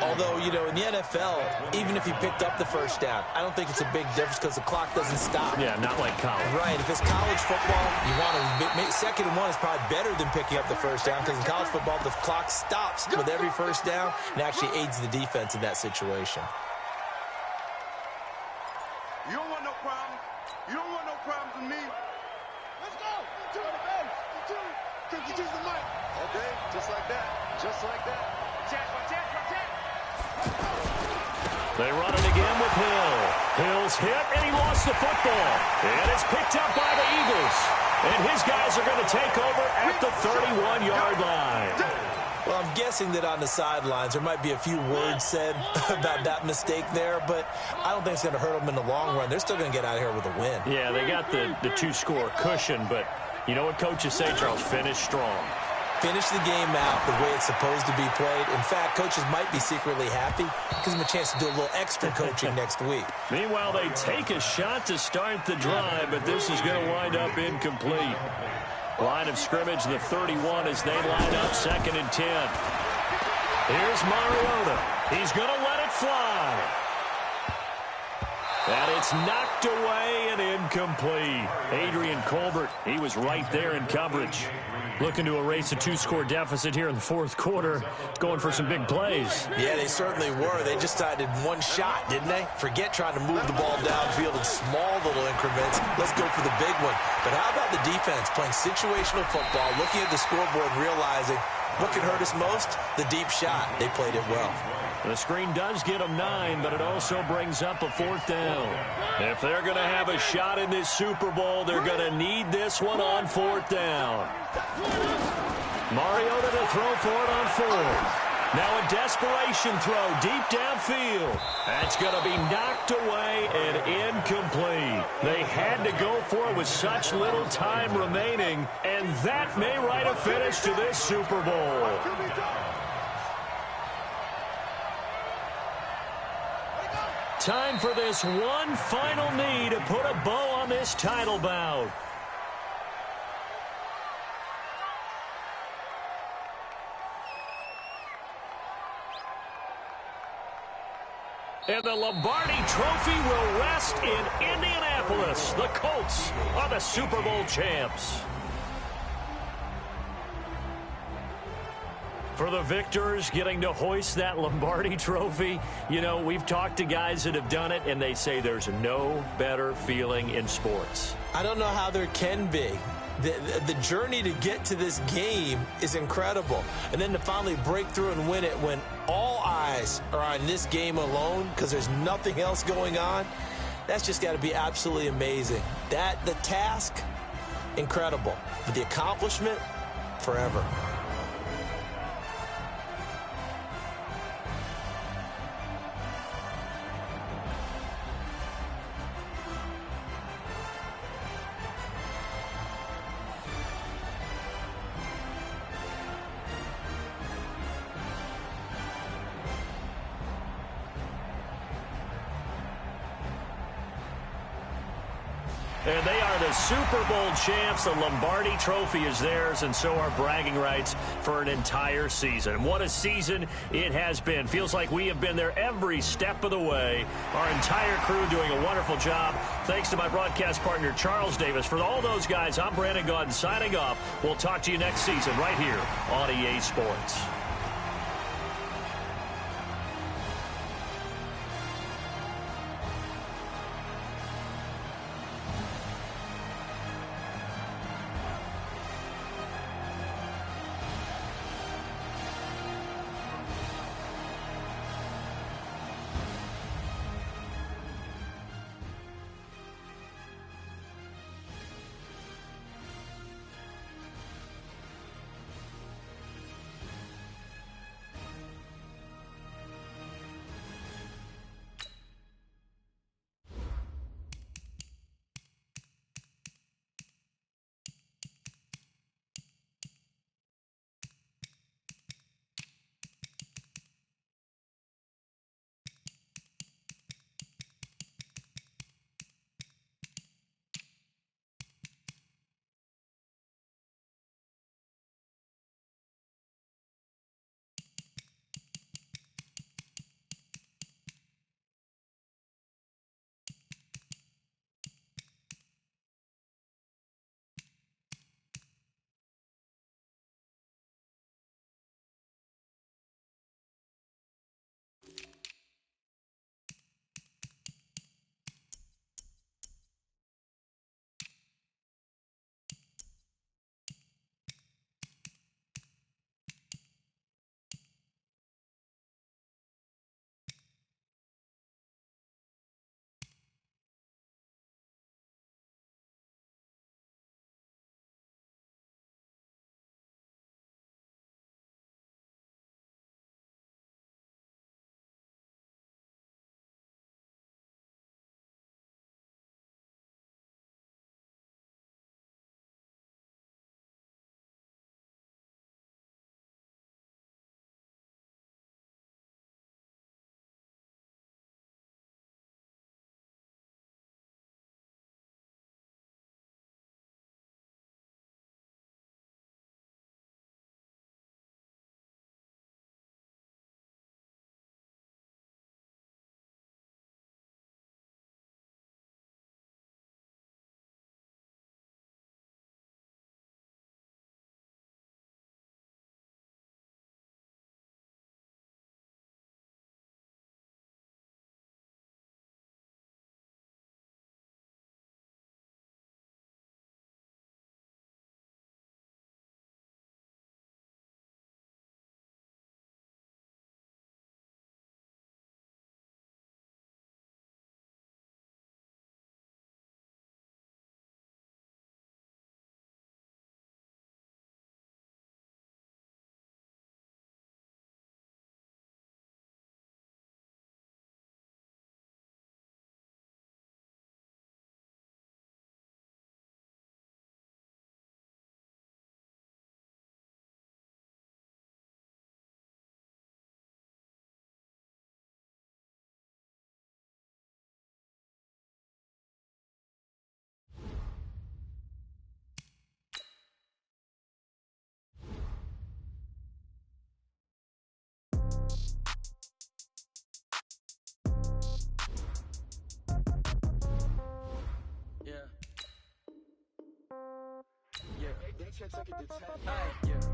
Although, you know, in the NFL, even if you picked up the 1st down, I don't think it's a big difference because the clock doesn't stop. Yeah, not like college. Right. If it's college football, you want to make 2nd and 1 is probably better than picking up the 1st down because in college football, the clock stops with every 1st down and actually aids the defense in that situation. You don't want no problems. You don't want no problems with me. Let's go. Two on the base. Two. Can you choose the mic? Okay, just like that. Just like that. Check. They run it again with Hill. Hill's hit, and he lost the football. And it's picked up by the Eagles. And his guys are going to take over at the 31-yard line. Well, I'm guessing that on the sidelines there might be a few words said about that mistake there, but I don't think it's going to hurt them in the long run. They're still going to get out of here with a win. Yeah, they got the 2-score cushion, but you know what coaches say, Charles? Finish strong. Finish the game out the way it's supposed to be played. In fact, coaches might be secretly happy. Gives them a chance to do a little extra coaching next week. Meanwhile, they take a shot to start the drive, but this is going to wind up incomplete. Line of scrimmage, the 31, as they line up 2nd and 10. Here's Mariota. He's going to let it fly. And it's knocked away and incomplete. Adrian Colbert, he was right there in coverage. Looking to erase a 2-score deficit here in the 4th quarter. Going for some big plays. Yeah, they certainly were. They just decided one shot, didn't they? Forget trying to move the ball downfield in small little increments. Let's go for the big one. But how about the defense playing situational football, looking at the scoreboard and realizing what can hurt us most? The deep shot. They played it well. The screen does get them 9, but it also brings up a 4th down. If they're going to have a shot in this Super Bowl, they're going to need this one on 4th down. Mariota to throw for it on 4th. Now a desperation throw deep downfield. That's going to be knocked away and incomplete. They had to go for it with such little time remaining, and that may write a finish to this Super Bowl. Time for this one final knee to put a bow on this title bout. And the Lombardi Trophy will rest in Indianapolis. The Colts are the Super Bowl champs. For the victors getting to hoist that Lombardi Trophy, you know, we've talked to guys that have done it, and they say there's no better feeling in sports. I don't know how there can be. The journey to get to this game is incredible. And then to finally break through and win it when all eyes are on this game alone because there's nothing else going on, that's just got to be absolutely amazing. The task, incredible. But the accomplishment, forever. And they are the Super Bowl champs. The Lombardi Trophy is theirs, and so are bragging rights for an entire season. What a season it has been. Feels like we have been there every step of the way. Our entire crew doing a wonderful job. Thanks to my broadcast partner, Charles Davis. For all those guys, I'm Brandon Gaudin signing off. We'll talk to you next season right here on EA Sports.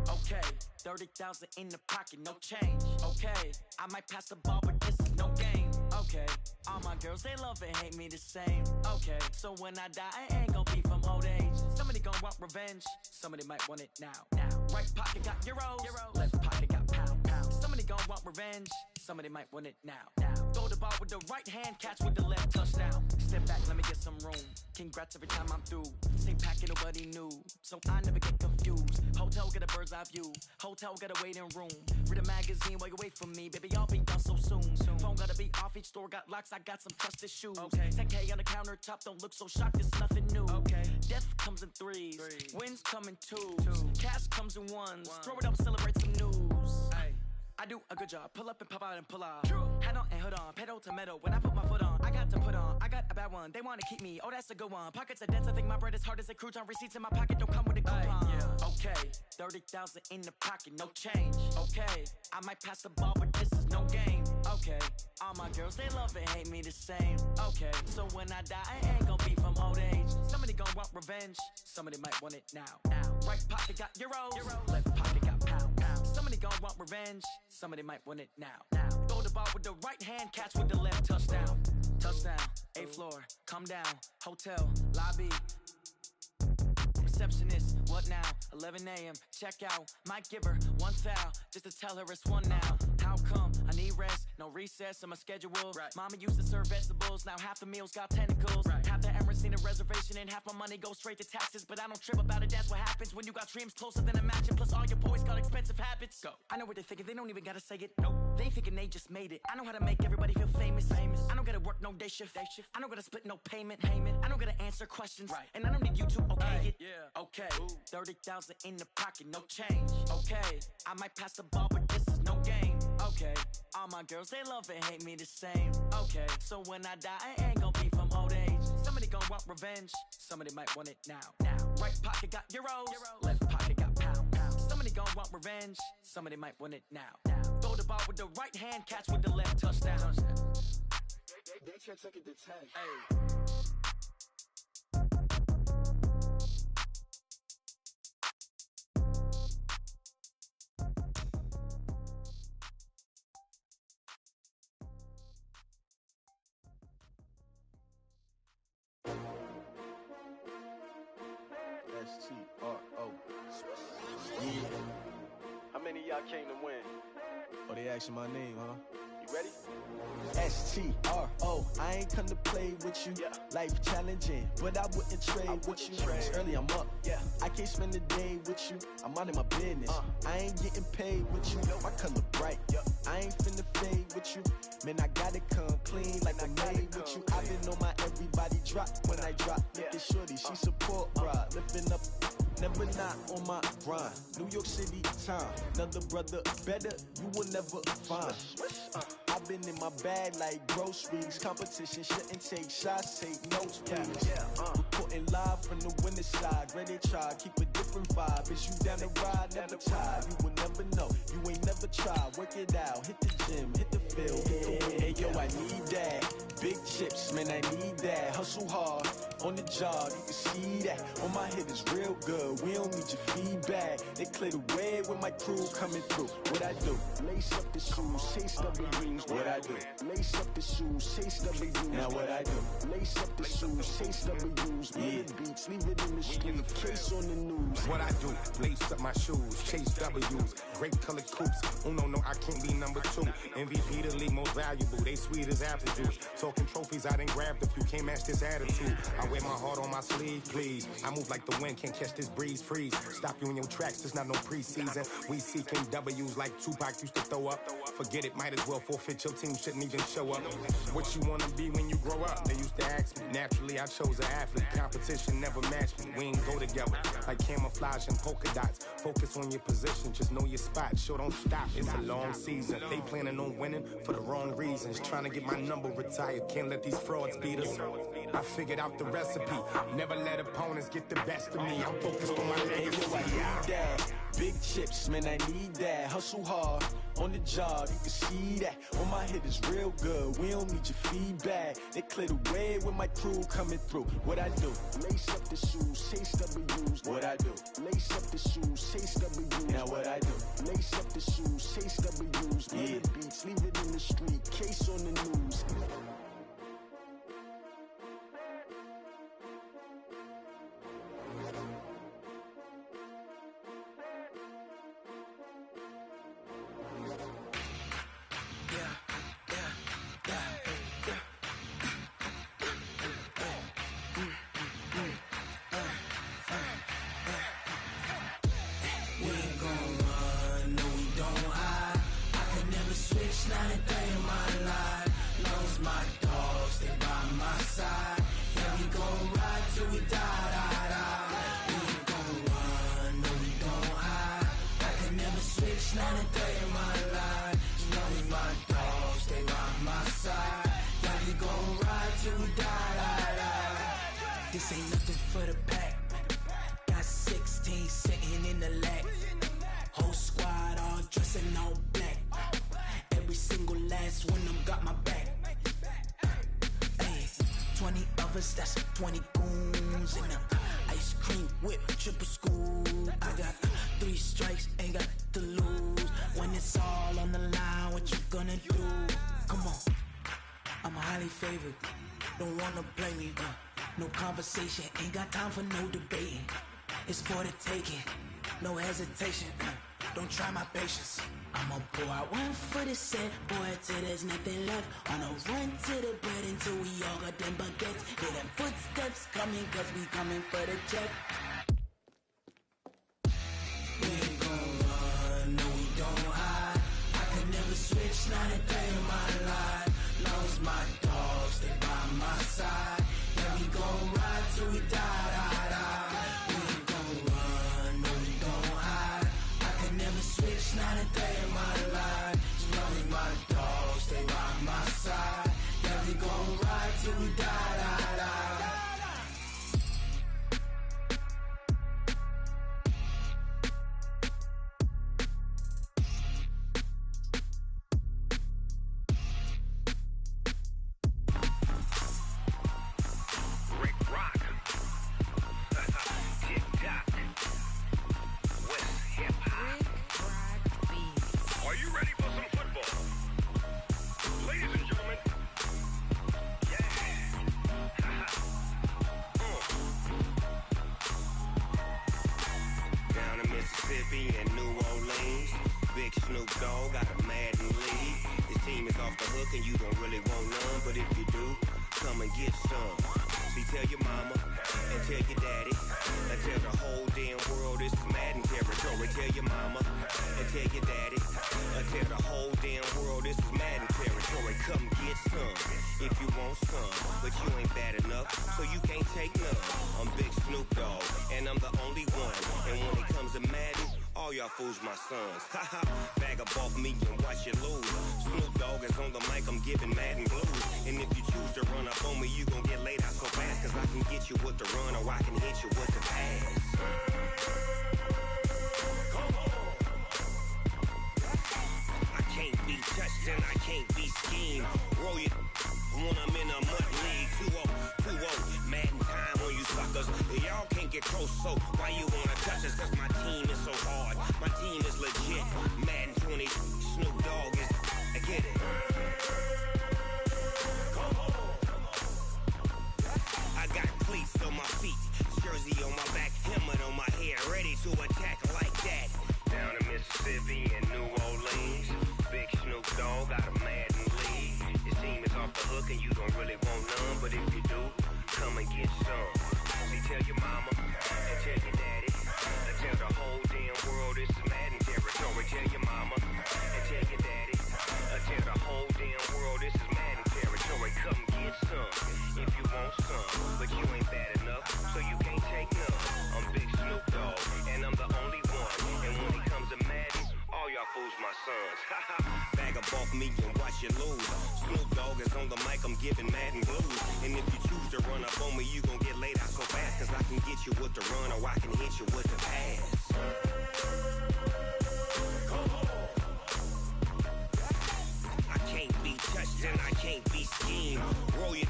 Okay, 30,000 in the pocket, no change. Okay, I might pass the ball, but this is no game. Okay, all my girls, they love and hate me the same. Okay, so when I die, I ain't gon' be from old age. Somebody gon' want revenge, somebody might want it now. Right pocket got euros, left pocket got pound. Somebody gon' want revenge, somebody might want it now. Throw the ball with the right hand, catch with the left, touchdown. Step back, let me get some room. Congrats every time I'm through. Same packet, nobody knew, so I never get confused. Hotel get a bird's eye view, hotel get a waiting room. Read a magazine while you wait for me, baby, I'll be done so soon. Phone gotta be off, each store got locks, I got some trusted shoes. 10K on the countertop, don't look so shocked, it's nothing new. Death comes in threes, wins come in twos, cash comes in ones. Throw it up, celebrate some news. I do a good job, pull up and pop out and pull out. Hat on and hood on, pedal to metal. When I put my foot on, I got to put on. I got a bad one. one. They wanna keep me, oh that's a good one. Pockets are dense, I think my bread is hard as a crouton. Receipts in my pocket don't come with a coupon. Okay, 30,000 in the pocket, no change. Okay, I might pass the ball, but this is no game. Okay, all my girls, they love and hate me the same. Okay, so when I die, I ain't gon' be from old age. Somebody gon' want revenge, somebody might want it now. Right pocket got euros, left pocket got pound. Somebody gon' want revenge, somebody might want it now. Throw the ball with the right hand, catch with the left, touchdown. Touchdown, 8th floor, come down, hotel, lobby. Receptionist, what now? 11 a.m., check out. Might give her one foul, just to tell her it's one now. How come? I need rest, no recess in my schedule. Mama used to serve vegetables, now half the meals got tentacles. Half the Emirates need a reservation and half my money goes straight to taxes. But I don't trip about it, that's what happens when you got dreams closer than a match. And plus all your boys got expensive habits. Go. I know what they're thinking, they don't even gotta say it. Nope. They ain't thinking they just made it. I know how to make everybody feel famous. I don't gotta work no day shift. I don't gotta split no payment. I don't gotta answer questions. And I don't need you to okay it. Okay, 30,000 in the pocket, no change. Okay, I might pass the ball, but this is no game. Okay, all my girls, they love and hate me the same. Okay, so when I die, I ain't gon' be from old age. Somebody gon' want revenge, somebody might want it now. Right pocket got euros, left pocket got pound. Somebody gon' want revenge, somebody might want it now. Throw the ball with the right hand, catch with the left, touchdown. They can't take it to 10. Hey. S-T-R-O. Yeah. How many of y'all came to win? Oh, they asking my name, huh? You ready? S-T-R-O. I ain't come to play with you. Yeah. Life challenging, but I wouldn't trade with you. It's early, I'm up. Yeah. I can't spend the day with you. I'm out of my business. I ain't getting paid with you. My color bright. I ain't finna fade with you. Man, I gotta come clean like I'm made with you. I've been on my everybody drop when I drop. Look at shorty, she support ride. Lifting up, never not on my grind. New York City time. Another brother better, you will never find. I've been in my bag like groceries. Competition shouldn't take shots, take notes, please. Reporting live from the winning side. Ready to try, keep a different vibe. Is you down the ride, never tired. You will never know, you ain't never tried. Work it out, hit the gym, hit the field, hit the win. Hey yo, I need that. Big chips, man, I need that. Hustle hard, on the job, you can see that. On my head is real good, we don't need your feedback. They clear the way with my crew coming through. What I do? Lace up the shoes, chase W's. What I do? Lace up the shoes, chase W's. Now what I do? Lace up the shoes, chase W's. Yeah. Beats, leave it in the street, case on the news. What I do? Lace up my shoes, chase W's. Great colored coops. Oh no, I can't be number 2. MVP the league most valuable. They sweet as apple juice. Talking trophies, I done grabbed a few. Can't match this attitude. I wear my heart on my sleeve, please. I move like the wind, can't catch this breeze. Freeze. Stop you in your tracks. There's not no preseason. We seeking W's like Tupac used to throw up. Forget it, might as well forfeit. Your team shouldn't even show up. What you wanna be when you grow up? They used to ask me. Naturally, I chose an athlete. Competition never matched me. We ain't go together like camouflage and polka dots. Focus on your position, just know your spot. Sure, don't stop. It's a long season. They planning on winning for the wrong reasons. Trying to get my number retired. Can't let these frauds beat us. I figured out the recipe. Never let opponents get the best of me. I'm focused on my legacy. I need that. Big chips, man, I need that. Hustle hard, on the job, you can see that. On my head is real good, we don't need your feedback. They clear the way with my crew coming through. What I do? Lace up the shoes, chase W's. What I do? Lace up the shoes, chase W's. Now what I do? Lace up the shoes, chase W's. Yeah. Beats, leave it in the street, case on the news. Not a day in my life. Knows my This ain't nothing for the pack. Got 16 sitting in the lag. Whole squad all dressing all black. Every single last one of them got my back. Hey, 20 of us, that's 20 goons in the ice cream whip, triple scoop. I got 3 strikes, ain't got to lose. When it's all on the line, what you gonna do? Come on, I'm highly favored. Don't wanna blame me. No conversation, ain't got time for no debating. It's for the taking, no hesitation. Don't try my patience. I'ma pour out one for the set, boy, till there's nothing left. On a run to the bread until we all got them baguettes. Hear them footsteps coming, cause we coming for the check. We ain't gon' run, no we don't hide. I could never switch, not a day in my life. Long as my dogs stay by my side. Yeah, we gon' ride till we die, die, die. We ain't gon' run, no we don't hide. I could never switch, not a day in my life. As long as my dogs stay by my side. Yeah, we gon' ride till we die, die, die. And New Orleans, Big Snoop Dogg got a Madden league. His team is off the hook and you don't really want none, but if you do, come and get some. See, tell your mama and tell your daddy and tell the whole damn world this is Madden territory. Tell your mama and tell your daddy and tell the whole damn world this is Madden territory. Come get some if you want some, but you ain't bad enough, so you can't take none. I'm Big Snoop Dogg and I'm the only one. And when it comes to Madden, all y'all fools my sons. Haha, bag up off me and watch you lose. Snoop Dogg is on the mic, I'm giving Madden blues. And if you choose to run up on me, you gon' get laid out so fast. Cause I can get you with the run or I can hit you with the pass. Come on. I can't be touched and I can't be schemed. Roll you when I'm in a mud league. 2-0, 2-0, Madden time on you suckers. Y'all can't get close, so why you wanna touch us? Cause my team is so hard, my team is legit. Madden 20, Snoop Dogg is, I get it. Come on. I got cleats on my feet, jersey on my back, helmet on my head, ready to attack like that. Down in Mississippi and New Orleans, Big Snoop Dogg got a Madden league. His team is off the hook and you don't really want none, but if you do, come and get some. See, tell your mama and tell your daddy and tell the whole damn world this is Madden territory. Tell your mama and tell your daddy and tell the whole damn world this is Madden territory. Come get some if you want some, but you ain't bad enough, so you can't take none. I'm Big Snoop Dogg and I'm the only one. And when it comes to Madden, all y'all fools my sons. Bag up off me and watch you lose. Snoop Dogg is on the mic, I'm giving Madden blues. And if you choose to run up on me, you gon' get laid out so fast. Cause I can get you with the run or I can hit you with the pass. Come on. I can't be touched and I can't be schemed. Roll you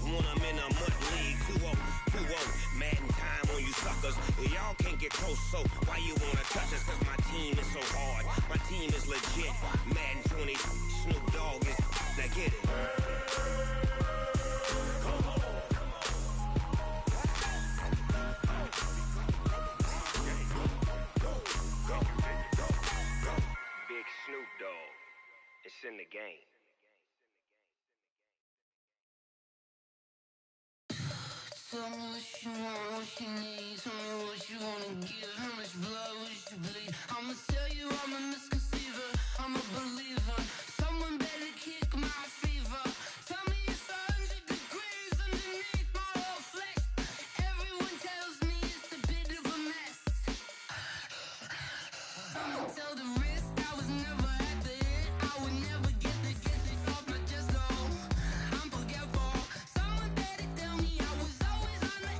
when I'm in a mud league. 2-0, 2-0, Madden time on you suckers. Y'all can't get close, so why you wanna touch us? Cause my team is so hard, my team is legit. Madden 20, Snoop Dogg is, now get it. Come on. Big Snoop Dogg, it's in the game. Tell me what you want, what you need. Tell me what you wanna give. How much blood would you bleed? I'ma tell you I'm a misconceiver. I'm a believer. Someone better kick my fever. Tell me it's 100 degrees underneath my whole flesh. Everyone tells me it's a bit of a mess. I'ma tell the risk I was never at the end. I would never get this off my chest, though. I'm forgetful. Someone better tell me I was always on the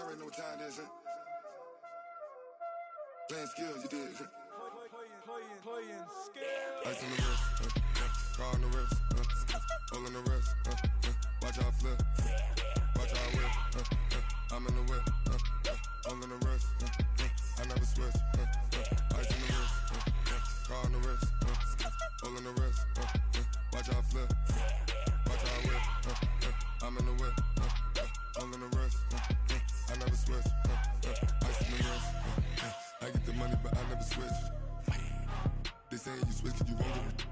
already know what time it is, huh? Playing skills, you did. Playing skills. Ice on the wrist, car on the wrist, hole in the wrist, watch how I flip, watch how I whip, I'm in the whip, hole in the wrist, I never switch, ice on the wrist, car on the wrist, hole in the wrist, watch how I flip, watch how I whip, I'm in the whip, hole in the wrist, I never switch, ice on the wrist, I get the money but I never switch. They saying you switch 'cause you won't get it.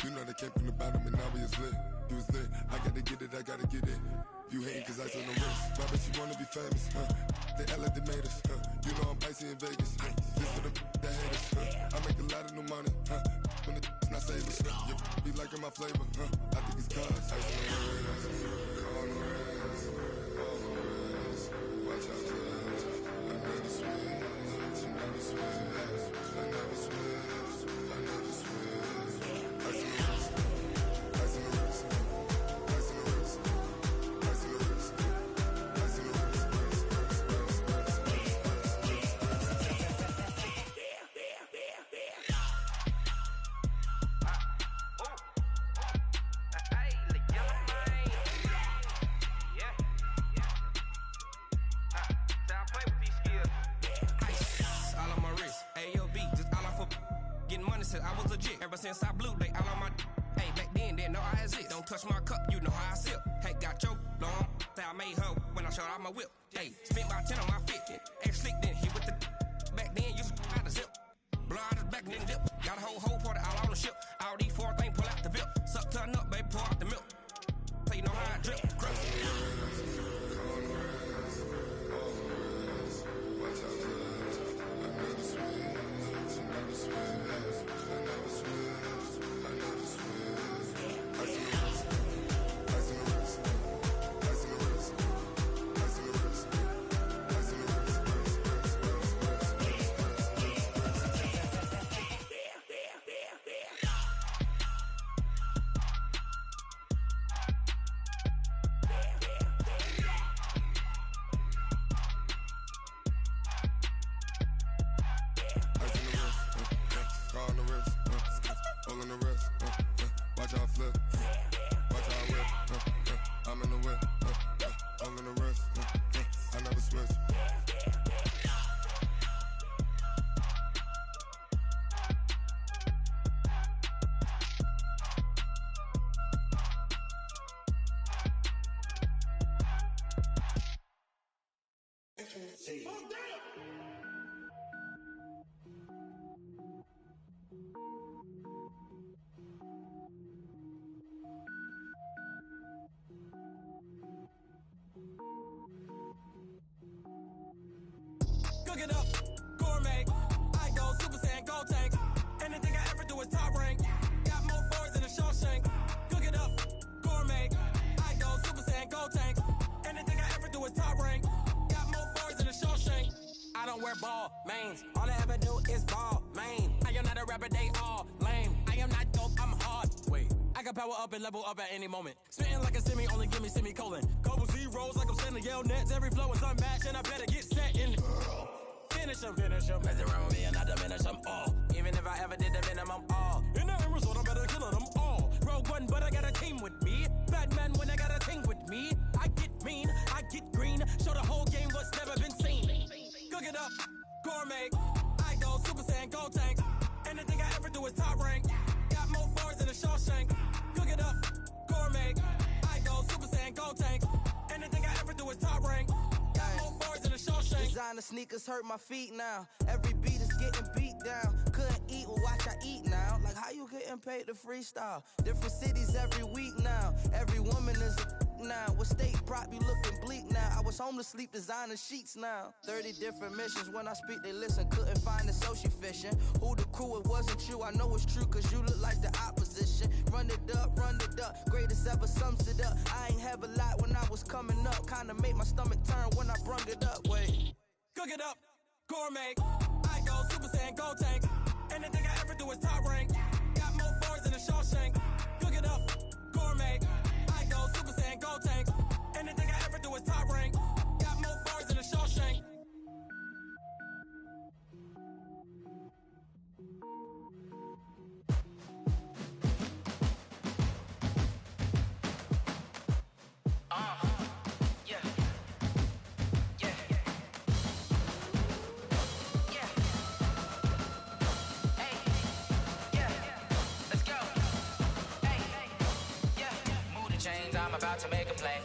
You know they came from the bottom and now we is lit. You was lit, I gotta get it, I gotta get it. You hating 'cause ice on the wrist. Why bet you wanna be famous, They act like they made us, You know I'm icy in Vegas, This for the that hate us, I make a lot of new money, When the not savers, You be liking my flavor, I think it's cause ice on the wrist, on the wrist, on the wrist. Watch out, cuz I never switch, I never switch. I never switch, I never switch. Ice in the wrist, ice in the wrist, ice in the wrist, ice in the wrist, ice in the wrist, I was legit. Ever since I blew, they all on my hey, back then, didn't know I exist. Don't touch my cup, you know how I sip. Hey, got your long, I made her when I showed out my whip. Hey, spent about 10 on my fit. Ex-slick, then hit with the back then, used to out the zip. Blow out his back, then dip. Got a whole party all on the ship. All these four things, pull out the VIP. Suck, turn up, baby, pour out the milk. So you know how I drip. Crush. Cook it up, gourmet. I go Super Saiyan, gold tank. Anything I ever do is top rank. Got more boards than a Shawshank. Cook it up, gourmet. I go Super Saiyan, gold tank. Anything I ever do is top rank. Got more boards than a Shawshank. I don't wear ball mains. All I ever do is ball main. I am not a rapper, they all lame. I am not dope, I'm hard. Wait, I can power up and level up at any moment. Spitting like a semi, only give me semicolon. Couple zeros like I'm sending yell nets. Every flow is unmatched and I better get set in. Finish them. Mess around with me and I diminish them all. Even if I ever did the minimum all. In the end result, I better kill them all. Rogue One, but I got a team with me. Batman when I got a team with me. I get mean, I get green. Show the whole game what's never been seen. Cook it up, gourmet. I go Super Saiyan, gold tank. Anything I ever do is top rank. Got more bars than a Shawshank. Cook it up, gourmet. I go Super Saiyan, gold tank. Anything I ever do is top rank. Got more bars than a Shawshank. Designer sneakers hurt my feet now. Every beat is getting beat down. Couldn't eat, well watch I eat now. Like how you getting paid to freestyle? Different cities every week now. Every woman is a now. What state prop you looking bleak now? I was home to sleep, designer sheets now. 30 different missions. When I speak they listen. Couldn't find it, so she fishing. Who the crew, it wasn't you. I know it's true cause you look like the opposition. Run it up, greatest ever sums it up. I ain't have a lot when I was coming up. Kinda made my stomach turn when I brung it up. Wait, cook it up, gourmet. I go Super Saiyan, gold tank. Anything I ever do is top rank. Got more bars than a Shawshank. Cook it up, gourmet. I go Super Saiyan, gold tank. Anything I ever do is top rank. Got more play.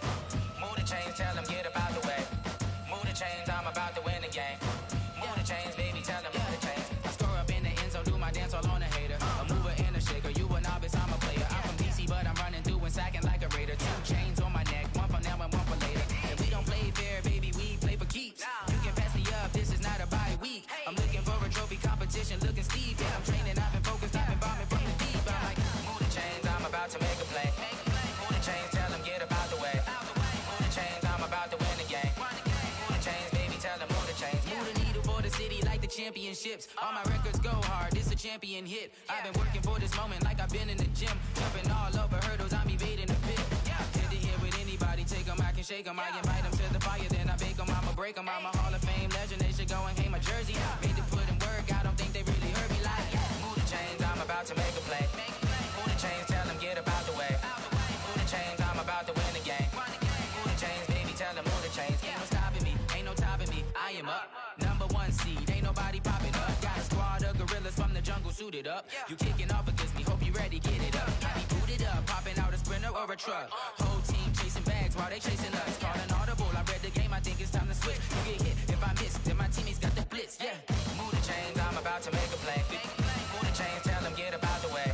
Move the chains, tell them get up out the way. Move the chains, I'm about to win the game. Move the chains, baby, tell them move the chains. I score up in the end zone, do my dance all on a hater. A mover and a shaker, you a novice, I'm a player. I'm from DC, but I'm running through and sacking like a raider. 2 chains on my neck, one for now and one for later. And we don't play fair, baby, we play for keeps. You can pass me up, this is not a bye week. I'm looking for a trophy competition, looking steep. Yeah, I'm training, I've been focused, I've been bombing from the deep. I'm like, move the chains, I'm about to make a play. Move the chains, tell them get up out the way. Move the chains, I'm about to win the game. Move the chains, baby, tell them move the chains. Move the needle for the city like the championships. All my records go hard, this a champion hit. I've been working for this moment like I've been in the gym. Jumping all over hurdles, I'm evading the pit. Head to head with anybody, take them, I can shake them. I invite them to the fire, then I bake them, I'ma break them. I'm a Hall of Fame legend, they should go and hang my jersey. Made to put in work, I don't think they really heard me like. Move the chains, I'm about to make a play. Move the chains, tell them get up out the way. Move the chains, I'm about to win the game. Move the chains, baby, tell them move the chains. Ain't no stopping me, ain't no topping me, I am up. Number 1 seed, ain't nobody popping up. Got a squad of gorillas from the jungle suited up. You kicking off against me, hope you ready, get it up. I be booted up, popping out a sprinter or a truck. Whole team chasing bags while they chasing us. Calling audible, I read the game, I think it's time to switch. You get hit, if I miss, then my teammates got the blitz, yeah. Move the chains, I'm about to make a play. Move the chains, tell them get up out the way.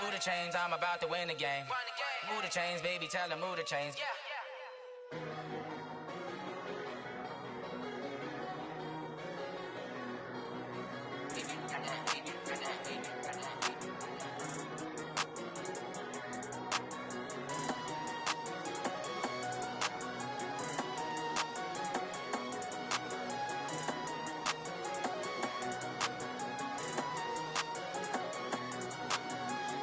Move the chains, I'm about to win the game. Move the chains, baby, tell them move the chains.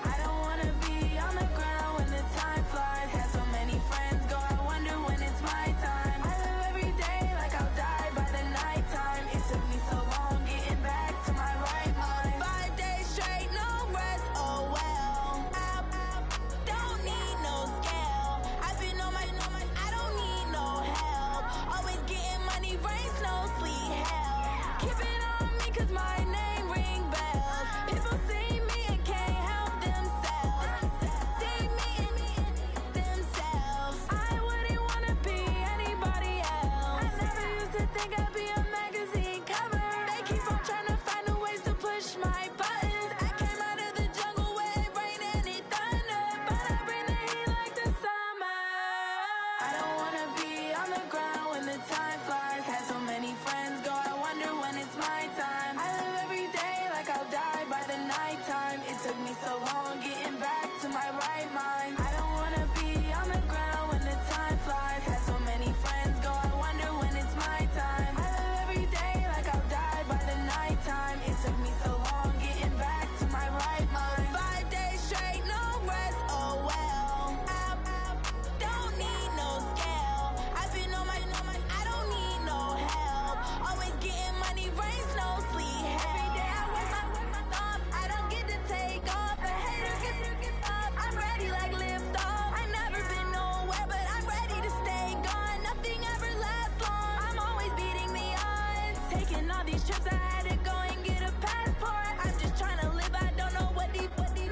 I don't wanna be on the ground when the time flies. Had so many friends go, I wonder when it's my time. I live every day like I'll die by the nighttime. It took me so long getting back to my right mind. 5 days straight, no rest, oh well. I don't need no scale. I've been on my, I don't need no help. Always getting money, rain, snow, sleet, hell. Keep it on me 'cause my name ring bells. People see me and can't help themselves. See me and themselves. I wouldn't wanna be anybody else. I never used to think I'd be a magazine cover. They keep on trying to find new ways to push my buttons. I came out of the jungle where it rained and it thundered, but I bring the heat like the summer. I don't wanna be on the ground when the time flies. Had so many friends go, I wonder when it's my time. I live every day like I'll die by the nighttime. It took me so long getting back to my right mind. I don't wanna be on the ground when the time flies. Had so many friends go, I wonder when it's my time. I live every day like I'll die by the nighttime. It took me so long getting back to my right mind. 5 days straight, no rest, oh well. I don't need no scale. I've been on my, I don't need no help. Always getting money, rain, snow, sleet, hell. Every day I work my thumb, I don't get to take off. The haters get up, I'm ready like lift off. I never been nowhere, but I'm ready to stay gone. Nothing ever lasts long, I'm always beating the odds. Taking all these trips, I had to go and get a passport. I'm just trying to live, I don't know what the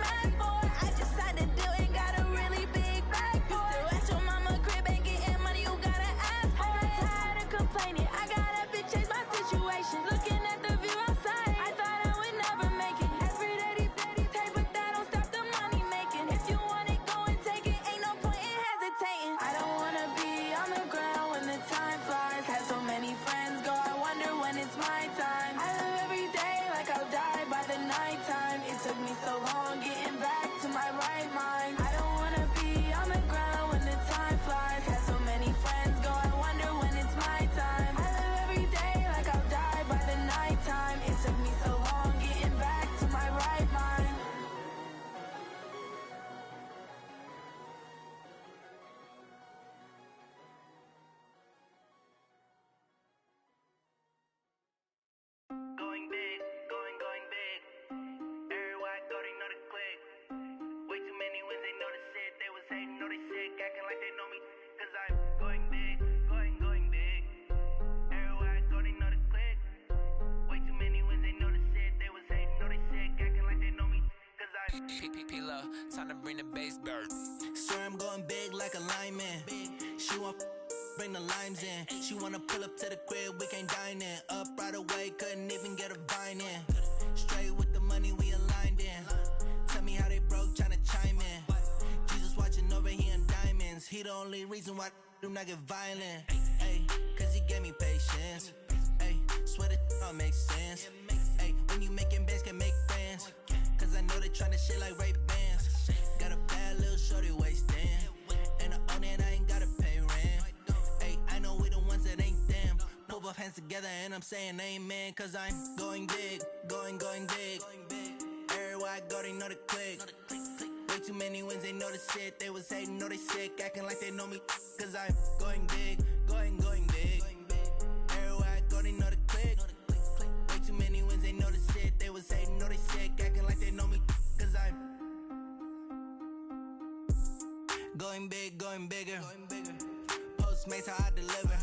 mad for. I just signed a deal and got a really big bag for it. Still at your mama crib and getting money, you gotta ask for it. I'm tired of complaining, I gotta change my situation. Looking at the view outside, I thought I would never make it. Every day they take, but that don't stop the money making. If you want it, go and take it, ain't no point in hesitating. I don't wanna be on the ground when the time flies. Had so many friends go, I wonder when it's my time. I live every day like I'll die by the nighttime. It took me so long getting back to my right mind. I don't wanna be on the ground when the time flies. Had so many friends go, I wonder when it's my time. I live every day like I'll die by the nighttime. It took me so long getting back to my right mind. Going big, going big. Everywhere I go, they know the click. Way too many wins, they know the shit. They was hating, know they sick, acting like they know me. 'Cause I'm going big, going big. Everywhere I go, they know the click. Way too many wins, they know the shit. They was hating, know they sick, acting like they know me. 'Cause I'm P-Love, time to bring the bass bird. Swear I'm going big like a lineman. She want bring the limes in. She wanna pull up to the crib, we can't dine in. Up right away, couldn't even get a vine in. Straight with the money, we aligned in. Tell me how they broke, tryna chime in. Jesus watching over here in diamonds. He the only reason why I do not get violent. Ay, cause he gave me patience. Ay, swear that all makes sense. Ay, when you making bands, can make friends. Cause I know they tryna shit like Ray-Bans. Got a bad little shorty wasting. And I own it, I ain't gotta pay rent. Ay, I know we the ones that ain't them. Pull both hands together and I'm saying amen. Cause I'm going big, going big. Everywhere I go, they know the click. Way too many wins, they know the shit. They was hating, know they sick, acting like they know me. Cause I'm going big, going big. Everywhere I go, they know the click. Way too many wins, they know the shit. They was hating, know they sick, acting like they know me. Cause I'm going big, going bigger. Postmates how I deliver.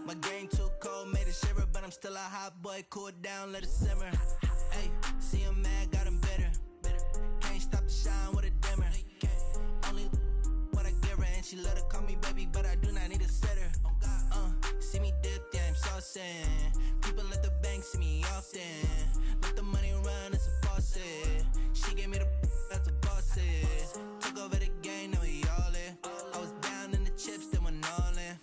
My game too cold, made it shiver. But I'm still a hot boy, cool it down, let it simmer. Hey, see him mad, got him bitter. Can't stop the shine with a dimmer. Only what I give her, and she let her call me baby, but I do not need a sitter. See me dip, yeah, I'm saucing. People at the bank see me often. Let the money run, it's a faucet. She gave me the that's a boss it. Took over the game, now we all in. I was down in the chips, then went all in.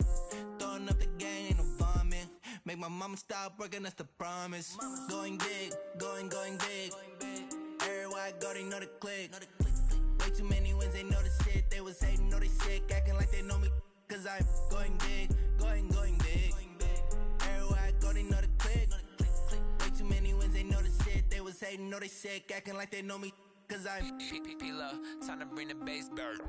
Throwing up the game, ain't no vomit. Make my mama stop working, that's the promise. Going big, going big. Everywhere I go, they know the click. Way too many wins, they know the shit. They was hating, know they sick, acting like they know me. Cause I'm going big, going big. Everywhere I go, they know the click. Way too many wins, they know the shit. They was hating, know they sick, acting like they know me. Cause I'm P-Love, time to bring the bass bird.